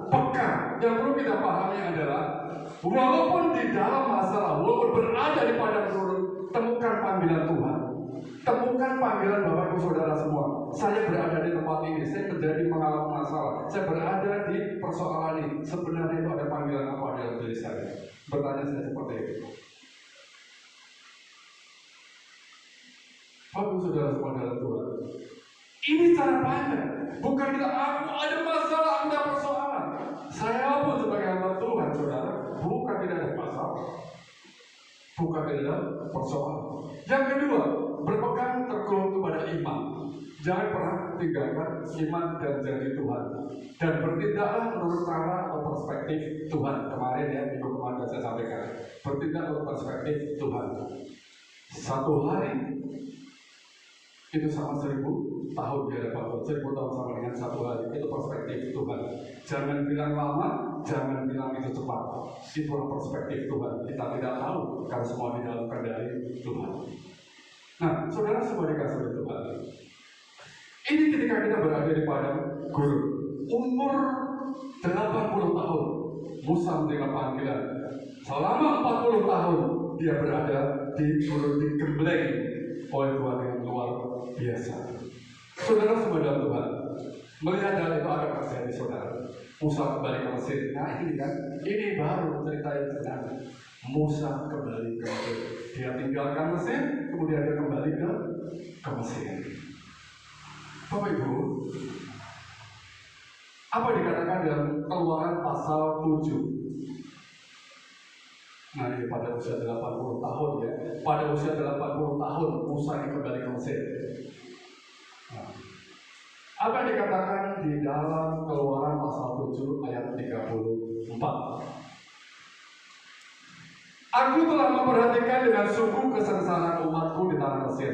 pegang, yang perlu kita pahami adalah walaupun di dalam masalah, walaupun berada di padang gurun, temukan panggilan Tuhan. Temukan panggilan Bapak Ibu Saudara semua. Saya berada di tempat ini, saya menjadi mengalami masalah, saya berada di persoalan ini. Sebenarnya itu ada panggilan apa dalam diri saya? Bertanya saya seperti itu. Bapak Ibu Saudara semua dalam Tuhan. Ini cara pandang. Bukan kita aku ada masalah, aku ada persoalan. Saya pun sebagai hamba Tuhan, saudara, bukan tidak ada masalah, bukan tidak ada persoalan. Yang kedua, berpegang teguh kepada iman. Jangan pernah tinggalkan iman dan janji Tuhan. Dan bertindaklah menurut cara atau perspektif Tuhan. Kemarin ya, minggu kemarin saya sampaikan. Bertindak menurut perspektif Tuhan. Satu hari itu sama 1000 tahun di hadapan Tuhan. 1000 tahun sama dengan satu hari. Itu perspektif Tuhan. Jangan bilang lama, jangan bilang itu cepat. Itulah perspektif Tuhan. Kita tidak tahu karena semua di dalam kendali Tuhan. Nah, saudara semua dikasih oleh Tuhan. Ini ketika kita berada di padang gurun, umur 80 tahun, Musa menerima panggilan. Selama 40 tahun dia berada di gurun digembleng oleh Tuhan yang luar biasa. Saudara semua dalam Tuhan, melihat hal itu akan terjadi saudara. Musa kembali ke Mesir. Nah ini kan, ini baru cerita yang sebenarnya. Musa kembali ke Mesir. Dia tinggalkan Mesir, kemudian dia kembali ke Mesir. Bapak Ibu, apa dikatakan dalam Keluaran pasal 7? Nah ini pada usia 80 tahun ya. Pada usia 80 tahun Musa ini kembali ke Mesir. Nah, apa yang dikatakan di dalam Keluaran pasal 7 ayat 34? Aku telah memperhatikan dengan sungguh kesengsaraan umatku di tanah Mesir.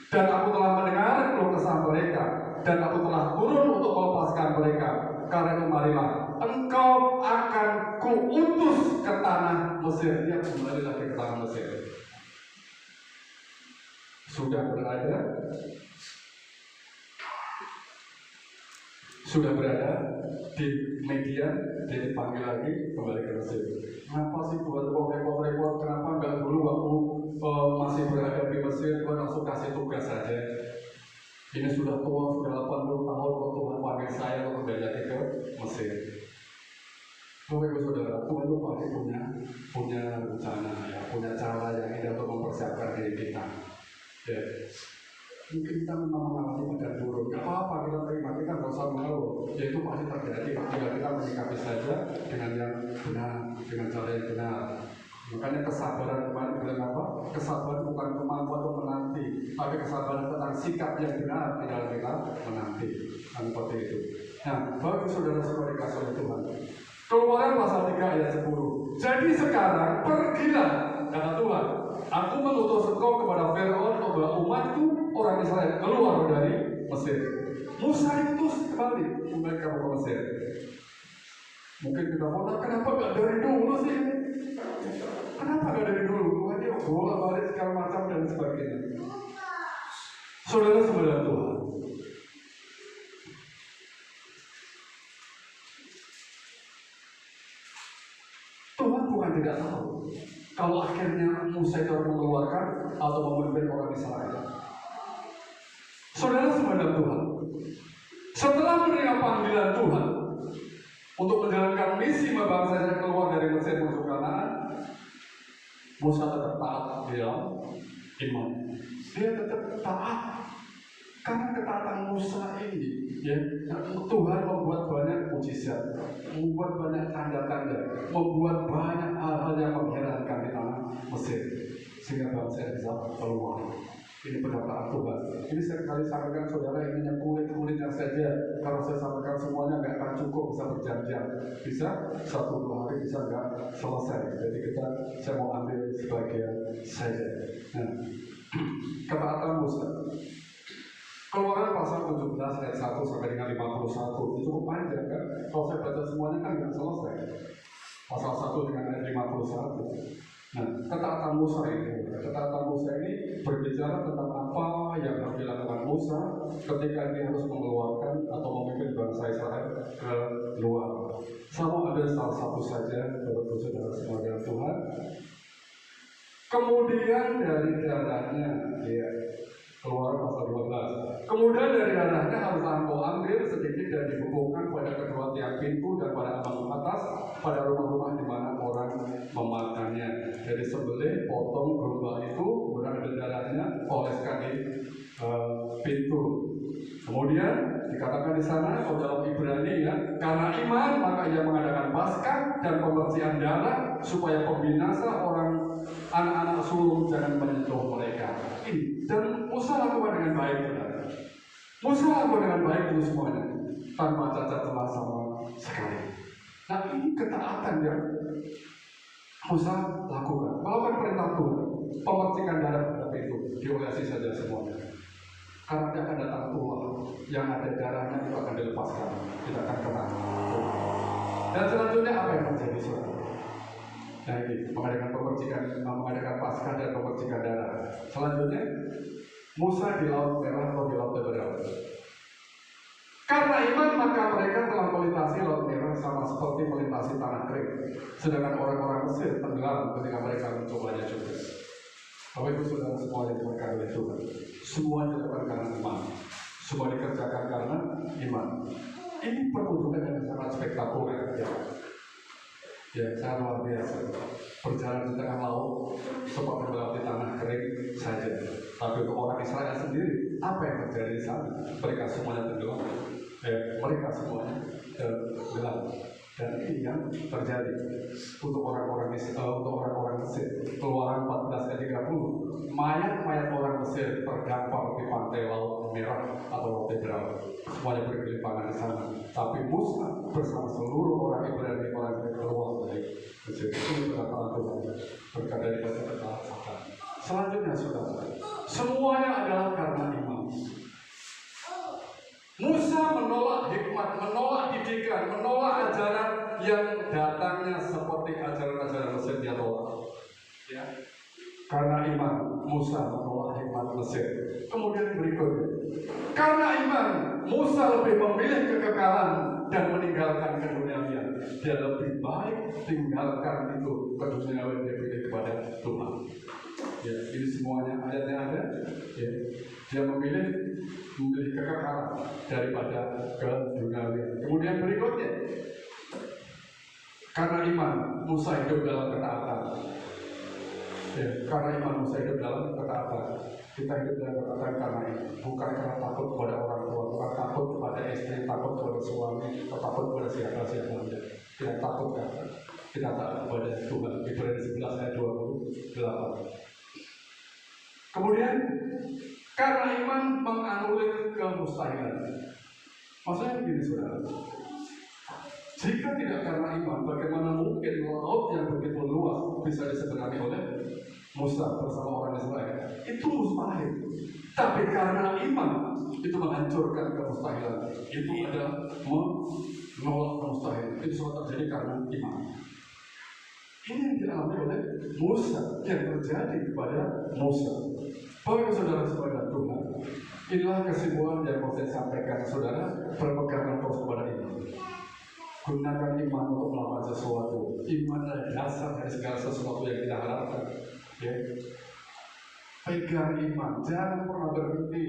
Dan aku telah mendengar keluh kesah mereka, dan aku telah turun untuk melepaskan mereka. Karena itu marilah, engkau akan kuutus ke tanah Mesir. Dia kembali lagi ke tanah Mesir. Sudah berada di media, dia dipanggil lagi kembali ke Mesir. Kenapa sih Tuhan repot-repot? Kenapa enggak dulu waktu masih berada di Mesir Tuhan langsung kasih tugas saja? Ini sudah tua, sudah 80 tahun kok Tuhan panggil saya untuk kembali ke Mesir. Bapak Ibu Saudara, Tuhan itu pasti punya rencana ya, punya cara yang indah untuk mempersiapkan diri kita. Ya. Mungkin kita memang mengalami padang gurun, gak apa-apa, kita terima, kita gak usah mengeluh. Ya itu pasti terjadi, tinggal kita menyikapi saja dengan yang benar, dengan cara yang benar. Makanya kesabaran kemarin bilang apa? Kesabaran bukan kemampuan untuk menanti, tapi kesabaran tentang sikap yang benar di dalam kita menanti. Seperti itu. Nah, bagi saudara semua dikasih oleh Tuhan. Keluaran pasal 3 ayat 10. Jadi sekarang pergilah, kata Tuhan. Aku mengutus engkau kepada Firaun membawa umatku orang Israel keluar dari Mesir. Musa diutus kembali ke Mesir. Mungkin kita mau, kenapa gak dari dulu sih? Kenapa gak dari dulu? Tuhan dia bola balik segala macam dan sebagainya. Saudara semua Tuhan. Tuhan bukan tidak tahu kalau akhirnya Musa itu mengeluarkan atau memimpin orang Israel. Saudara semua Tuhan. Setelah menerima panggilan Tuhan untuk menjalankan misi bangsa Israel keluar dari Mesir menuju Kanaan, Musa tetap taat di dalam iman. Dia tetap taat. Karena ketaatan Musa ini, ya, Tuhan membuat banyak mujizat, membuat banyak tanda-tanda, membuat banyak hal-hal yang mengherankan di tanah Mesir, sehingga bangsa bisa keluar. Ini pendapatan Tuhan. Ini saya kali sampaikan saudara, ini hanya kulit-kulitnya saja. Kalau saya sampaikan semuanya nggak akan cukup, bisa berjam-jam, bisa 1-2 hari, bisa nggak selesai. Jadi saya mau ambil sebagian saja. Nah, ketaatan Musa. Keluaran pasal 17 ayat 1 sampai dengan 51 itu cukup panjang kan? Kalau saya baca semuanya kan nggak selesai. Pasal 1 dengan ayat 51. Nah, ketaatan Musa ini berbicara tentang apa yang harus dilakukan Musa ketika dia harus mengeluarkan atau memimpin bangsa Israel ke luar. Saya mau ambil salah satu saja untuk saudara semua dengan Tuhan. Kemudian dari darahnya, ya. Keluaran pasal 12. Kemudian dari darahnya haruslah engkau ambil sedikit dan dibubukkan pada kedua tiang pintu dan pada ambang atas pada rumah-rumah di mana orang memakannya. Jadi sembelih, potong domba itu, kemudian ada darahnya, oleskan di pintu. Kemudian dikatakan di sana, kalau dalam Ibrani ya, karena iman maka ia mengadakan Paskah dan pembersihan darah supaya pembinasa orang anak-anak sulung jangan menyentuh mereka. Dan Musa lakukan dengan baik, saudara. Musa lakukan dengan baik itu semuanya, tanpa cacat celah sama sekali. Nah, ini ketaatan yang Musa lakukan. Melakukan perintah Tuhan, pemercikan darah tapi itu diolesi saja semuanya. Karena dia akan datang Tuhan, yang ada darahnya itu akan dilepaskan, tidak akan kena. Dan selanjutnya apa yang terjadi, saudara? Nah, ini mengadakan Paskah dan pemercikan darah. Selanjutnya Musa di Laut Merah atau di Laut Teberau. Karena iman maka mereka telah melintasi Laut Merah sama seperti melintasi tanah kering. Sedangkan orang-orang Mesir tenggelam ketika mereka mencobanya juga. Bapak Ibu Saudara semua yang diberkati oleh Tuhan, semua dilakukan karena iman. Semua dikerjakan karena iman. Ini pertunjukan yang sangat spektakuler. Ya, sangat luar biasa. Berjalan di tengah laut seperti melewati tanah kering saja. Tapi untuk orang Israel sendiri, apa yang terjadi di sana? Mereka semuanya tenggelam. Mereka semuanya tenggelam. Dan ini yang terjadi untuk orang-orang Mesir. Keluaran 14 ayat 30, mayat-mayat orang Mesir terdampar di pantai Laut Merah atau Laut Teberau. Semuanya bergelimpangan di sana. Tapi Musa bersama seluruh orang Ibrani orang yang keluar dari Mesir. Ini perkataan Tuhan berkata di baca kata. Selanjutnya saudara, semuanya adalah karena iman. Musa menolak hikmat, menolak didikan, menolak ajaran yang datangnya seperti ajaran-ajaran Mesir dia tolak. Ya. Karena iman, Musa menolak hikmat Mesir. Kemudian berikutnya, karena iman, Musa lebih memilih kekekalan dan meninggalkan keduniawian. Dia lebih baik tinggalkan itu keduniawian dia pilih kepada Tuhan. Ya, ini semuanya ayatnya ada. Ya. Dia memilih kekekalan daripada keduniawian. Kemudian berikutnya, karena iman Musa hidup dalam ketaatan. Ya, karena iman Musa hidup dalam ketaatan. Kita hidup dalam ketaatan karena ini, bukan karena takut kepada orang tua, bukan takut kepada istri, takut kepada suami, atau takut kepada siapa-siapa. Kita takut karena kita takut kepada Tuhan. Ibrani 11 ayat 28. Kemudian karena iman menganulir kemustahilan. Maksudnya begini saudara, jika tidak karena iman, bagaimana mungkin laut yang begitu luas bisa diseberangi oleh Musa bersama orang Israel? Itu mustahil. Tapi karena iman itu menghancurkan kemustahilan. Itu adalah menolak kemustahilan. Itu semua terjadi karena iman. Ini yang dialami oleh Musa, yang terjadi kepada Musa. Bapak saudara-saudara Tuhan, inilah kesimpulan yang mau saya sampaikan. Saudara, berpeganglah terus kepada iman. Gunakan iman untuk melakukan sesuatu. Iman adalah dasar dari segala sesuatu yang kita harapkan. Ya. Pegang iman, jangan pernah berhenti,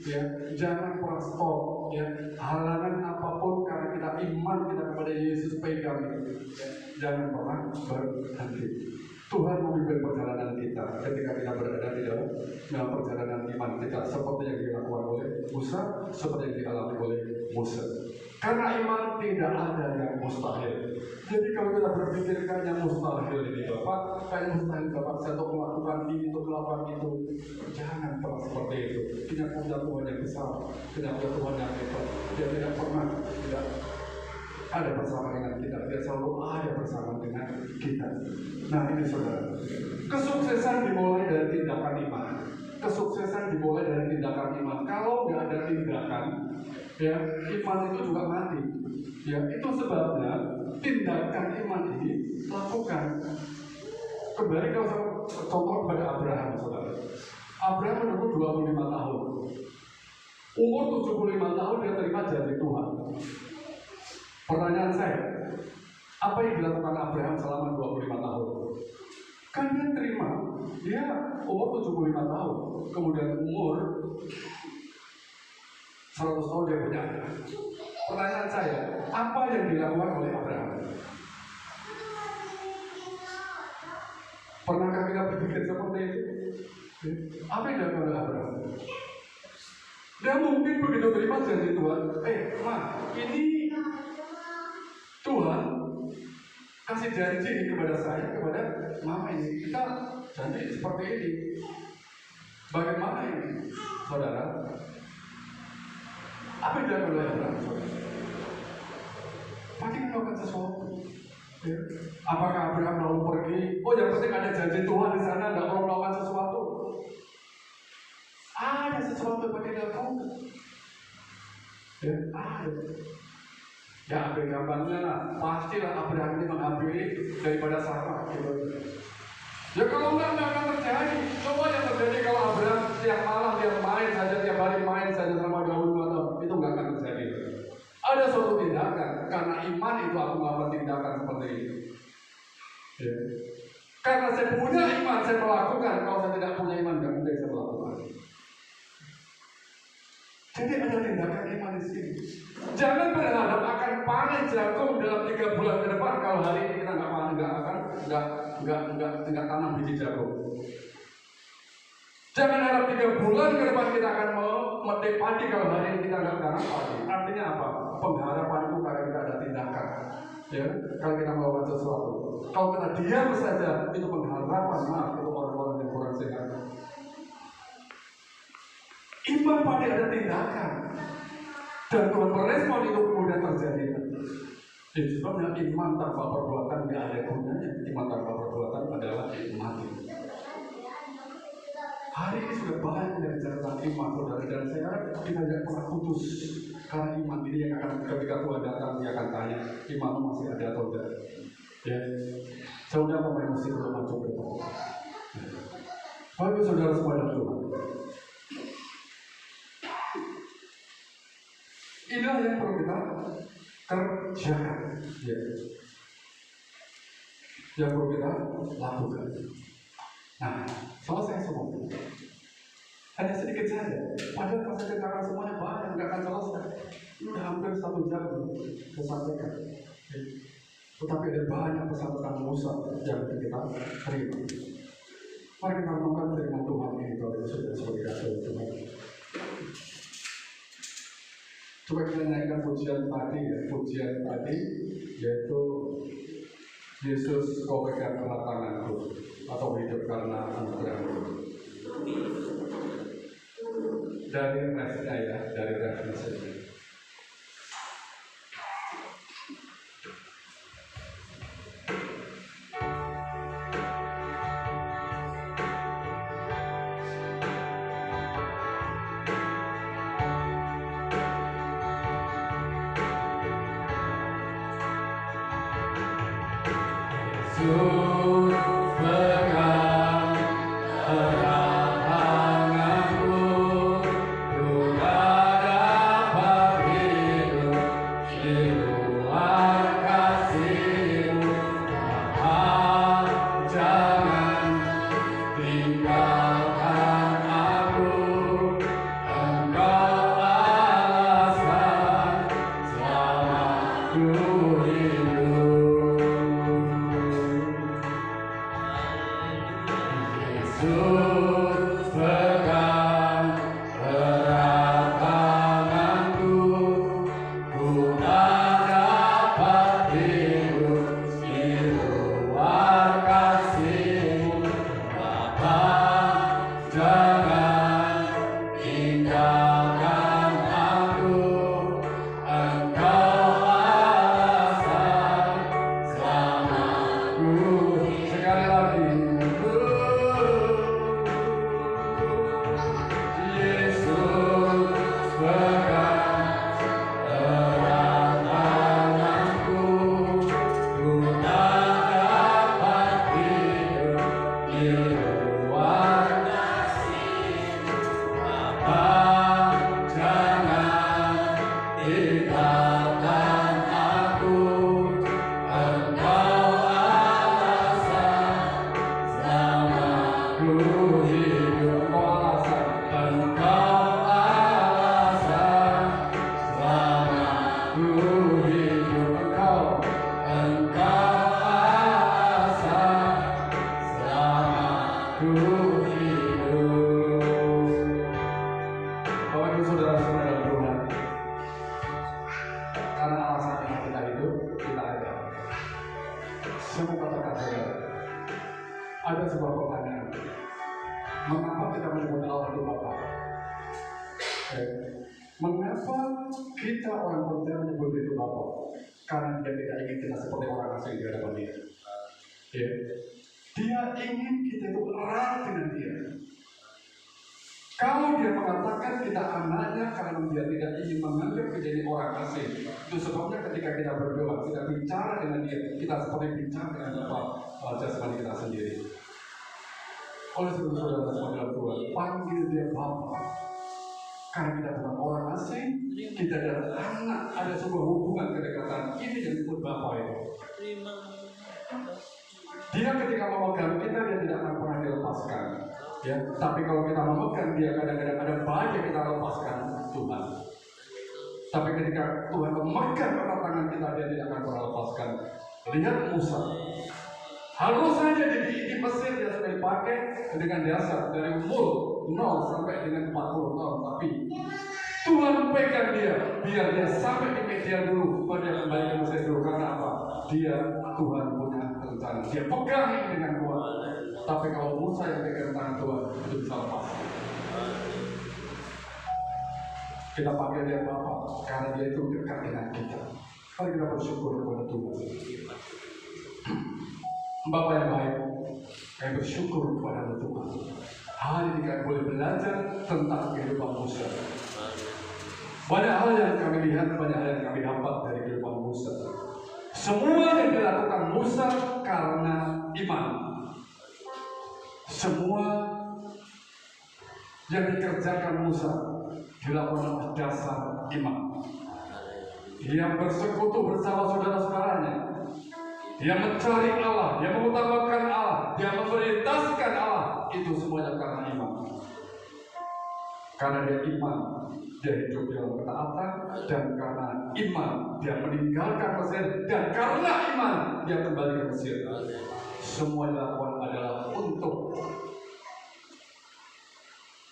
ya, jangan pernah stop, ya, halangan apapun karena kita iman kita kepada Yesus, pegang itu, ya, jangan pernah berhenti. Tuhan memimpin perjalanan kita ketika kita berada di dalam perjalanan iman kita, seperti yang dilakukan oleh Musa, seperti yang dialami oleh Musa. Karena iman tidak ada yang mustahil. Jadi kalau kita berpikirkan yang mustahil ini Bapak, kayak mustahil Bapak saya untuk melakukan ini, untuk melakukan itu, jangan pernah seperti itu. Tidak punya Tuhan yang besar, tidak punya Tuhan yang hebat. Dia tidak pernah tidak ada bersama dengan kita, dia selalu ada bersama dengan kita. Nah ini saudara, kesuksesan dimulai dari tindakan iman. Kesuksesan dimulai dari tindakan iman. Kalau nggak ada tindakan, ya iman itu juga mati. Ya itu sebabnya tindakan iman ini lakukan. Kembali kalau contoh kepada Abraham, saudara. Abraham menunggu 25 tahun. Umur 75 tahun dia terima janji Tuhan. Pertanyaan saya, apa yang dilakukan Abraham selama 25 tahun? Kan dia terima, dia umur 75 tahun, kemudian umur 100 tahun dia punya. Pertanyaan saya, apa yang dilakukan oleh Abraham? Pernahkah kita berpikir seperti itu? Apa yang dilakukan oleh Abraham? Dia mungkin begitu terima janji Tuhan, ini Tuhan kasih janji kepada saya, kepada mama ini, kita janji seperti ini. Bagaimana ini, saudara? Apa yang dilakukan oleh Abraham? Pasti melakukan sesuatu. Ya. Apakah Abraham lalu pergi? Oh, yang penting ada janji Tuhan di sana, nggak perlu melakukan sesuatu. Ada sesuatu yang dia lakukan. Ya, ada. Ya, ambil gambarnya, pastilah Abraham ini mengambil daripada Sarah. Gitu. Ya kalau enggak akan terjadi. Coba yang terjadi kalau Abraham tiap malam dia main saja, tiap hari main saja sama Daud atau itu nggak akan terjadi. Ada suatu tindakan, karena iman itu aku melakukan tindakan seperti ini. Ya. Karena saya punya iman, saya melakukan. Kalau saya tidak punya iman, nggak mungkin saya melakukan. Jadi ada tindakan iman di sini. Jangan berharap akan panen jagung dalam 3 bulan ke depan. Kalau hari ini kita nggak panen, nggak tanam biji jagung. Jangan harap 3 bulan ke depan kita akan memetik padi kalau hari ini kita nggak tanam padi. Artinya apa? Pengharapan itu karena kita ada tindakan. Ya, kalau kita melakukan sesuatu. Kalau kita diam saja, itu pengharapan. Maaf, itu orang-orang yang kurang sehat. Iman pasti ada tindakan. Dan Tuhan merespon itu kemudian terjadi. Jadi sebabnya iman tanpa perbuatan tidak ada gunanya. Iman tanpa perbuatan adalah mati. Hari ini sudah banyak dari catatan iman, saudara, dan saya harap kita tidak pernah putus. Karena iman ini yang akan ketika Tuhan datang, dia akan tanya, imanmu masih ada atau tidak? Ya, saudara pemain musik untuk maju ke depan. Bapak saudara semua dalam Tuhan. Inilah yang perlu kita kerjakan. Ya. Yang perlu kita lakukan. Nah, selesai semua. Hanya sedikit saja. Padahal kalau saya ceritakan semuanya banyak, nggak akan selesai. Sudah hampir 1 jam saya sampaikan. Tetapi ada banyak pesan-pesan Musa yang kita terima. Mari kita renungkan firman Tuhan ini kalau sudah sebagai hasil Tuhan. Coba kita naikkan pujian tadi, yaitu Yesus kau pegang erat tanganku, atau hidup karena anugerahmu. Dari refnya ya, dari refnya. Ada sebuah pertanyaan. Mengapa kita menyebut Allah itu Bapa? Mengapa kita orang percaya menyebut itu Bapa? Karena dia tidak ingin kita seperti orang asing di hadapan dia. Ya. Dia ingin kita itu erat dengan dia. Kalau dia mengatakan kita anaknya karena dia tidak ingin menganggap kita ini orang asing, itu sebabnya ketika kita berdoa, kita bicara dengan dia, kita seperti bicara dengan Bapa jasmani kita sendiri. Oleh sebab itu saudara semua dalam Tuhan, panggil dia Bapa. Karena kita bukan orang asing, kita adalah anak, ada sebuah hubungan kedekatan. Ini yang disebut Bapa itu. Dia ketika memegang kita, dia tidak akan pernah dilepaskan. Ya, tapi kalau kita memegang dia, kadang-kadang ada banyak kita lepaskan Tuhan. Tapi ketika Tuhan memegang erat tangan kita, dia tidak akan pernah lepaskan. Lihat Musa. Harus saja di Mesir dia sudah dipakai dengan dasar dari umur 0 sampai dengan 40 tahun. Tapi Tuhan pegang dia, biar dia sampai di media dulu, baru dia kembali ke Mesir dulu. Karena apa? Dia Tuhan punya rencana. Dia pegang ini dengan kuat. Tapi kalau Musa yang pegang tangan Tuhan, itu bisa lepas. Kita panggil dia Bapa, karena dia itu dekat dengan kita. Mari kita bersyukur kepada Tuhan. Bapa yang baik, kami bersyukur kepada Tuhan. Hari ini kami boleh belajar tentang kehidupan Musa. Banyak hal yang kami lihat, banyak hal yang kami dapat dari kehidupan Musa. Semua yang dilakukan Musa karena iman. Semua yang dikerjakan Musa dilakukan atas dasar iman. Dia bersekutu bersama saudara-saudaranya. Dia mencari Allah, dia mengutamakan Allah, dia memprioritaskan Allah. Itu semuanya karena iman. Karena dia iman, dia hidup dalam ketaatan, dan karena iman dia meninggalkan Mesir, dan karena iman dia kembali ke Mesir. Semua yang dilakukan adalah untuk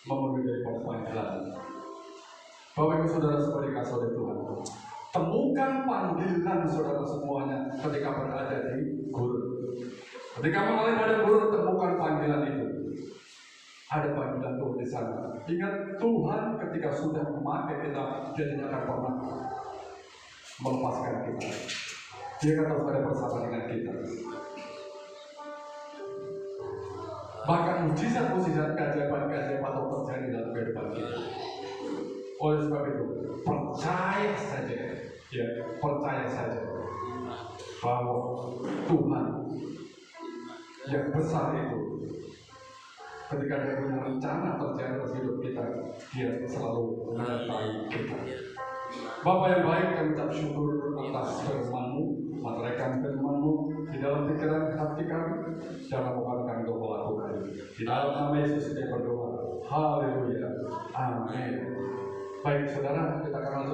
memenuhi daripada panggilan. Bapak Ibu Saudara sebagai kasih oleh Tuhan, temukan panggilan saudara semuanya ketika berada di gurun. Ketika mengalami pada gurun, temukan panggilan itu. Ada panggilan Tuhan di sana. Ingat, Tuhan ketika sudah memakai kita, dia tidak akan pernah melepaskan kita. Dia akan terus ada bersama dengan kita. Bahkan mujizat-mujizat, keajaiban-keajaiban terjadi dalam kehidupan kita. Oleh sebab itu, percaya saja, ya, percaya saja bahwa Tuhan yang besar itu, ketika dia punya rencana terjadi dalam hidup kita, dia selalu menyertai kita. Bapa yang baik, kami ucap syukur atas firman-Mu, menerangkan firman-Mu di dalam pikiran hati kami, dan membuat kami untuk melakukan. Di dalam nama Yesus kita berdoa. Haleluya. Amin. Baik saudara, kita akan langsung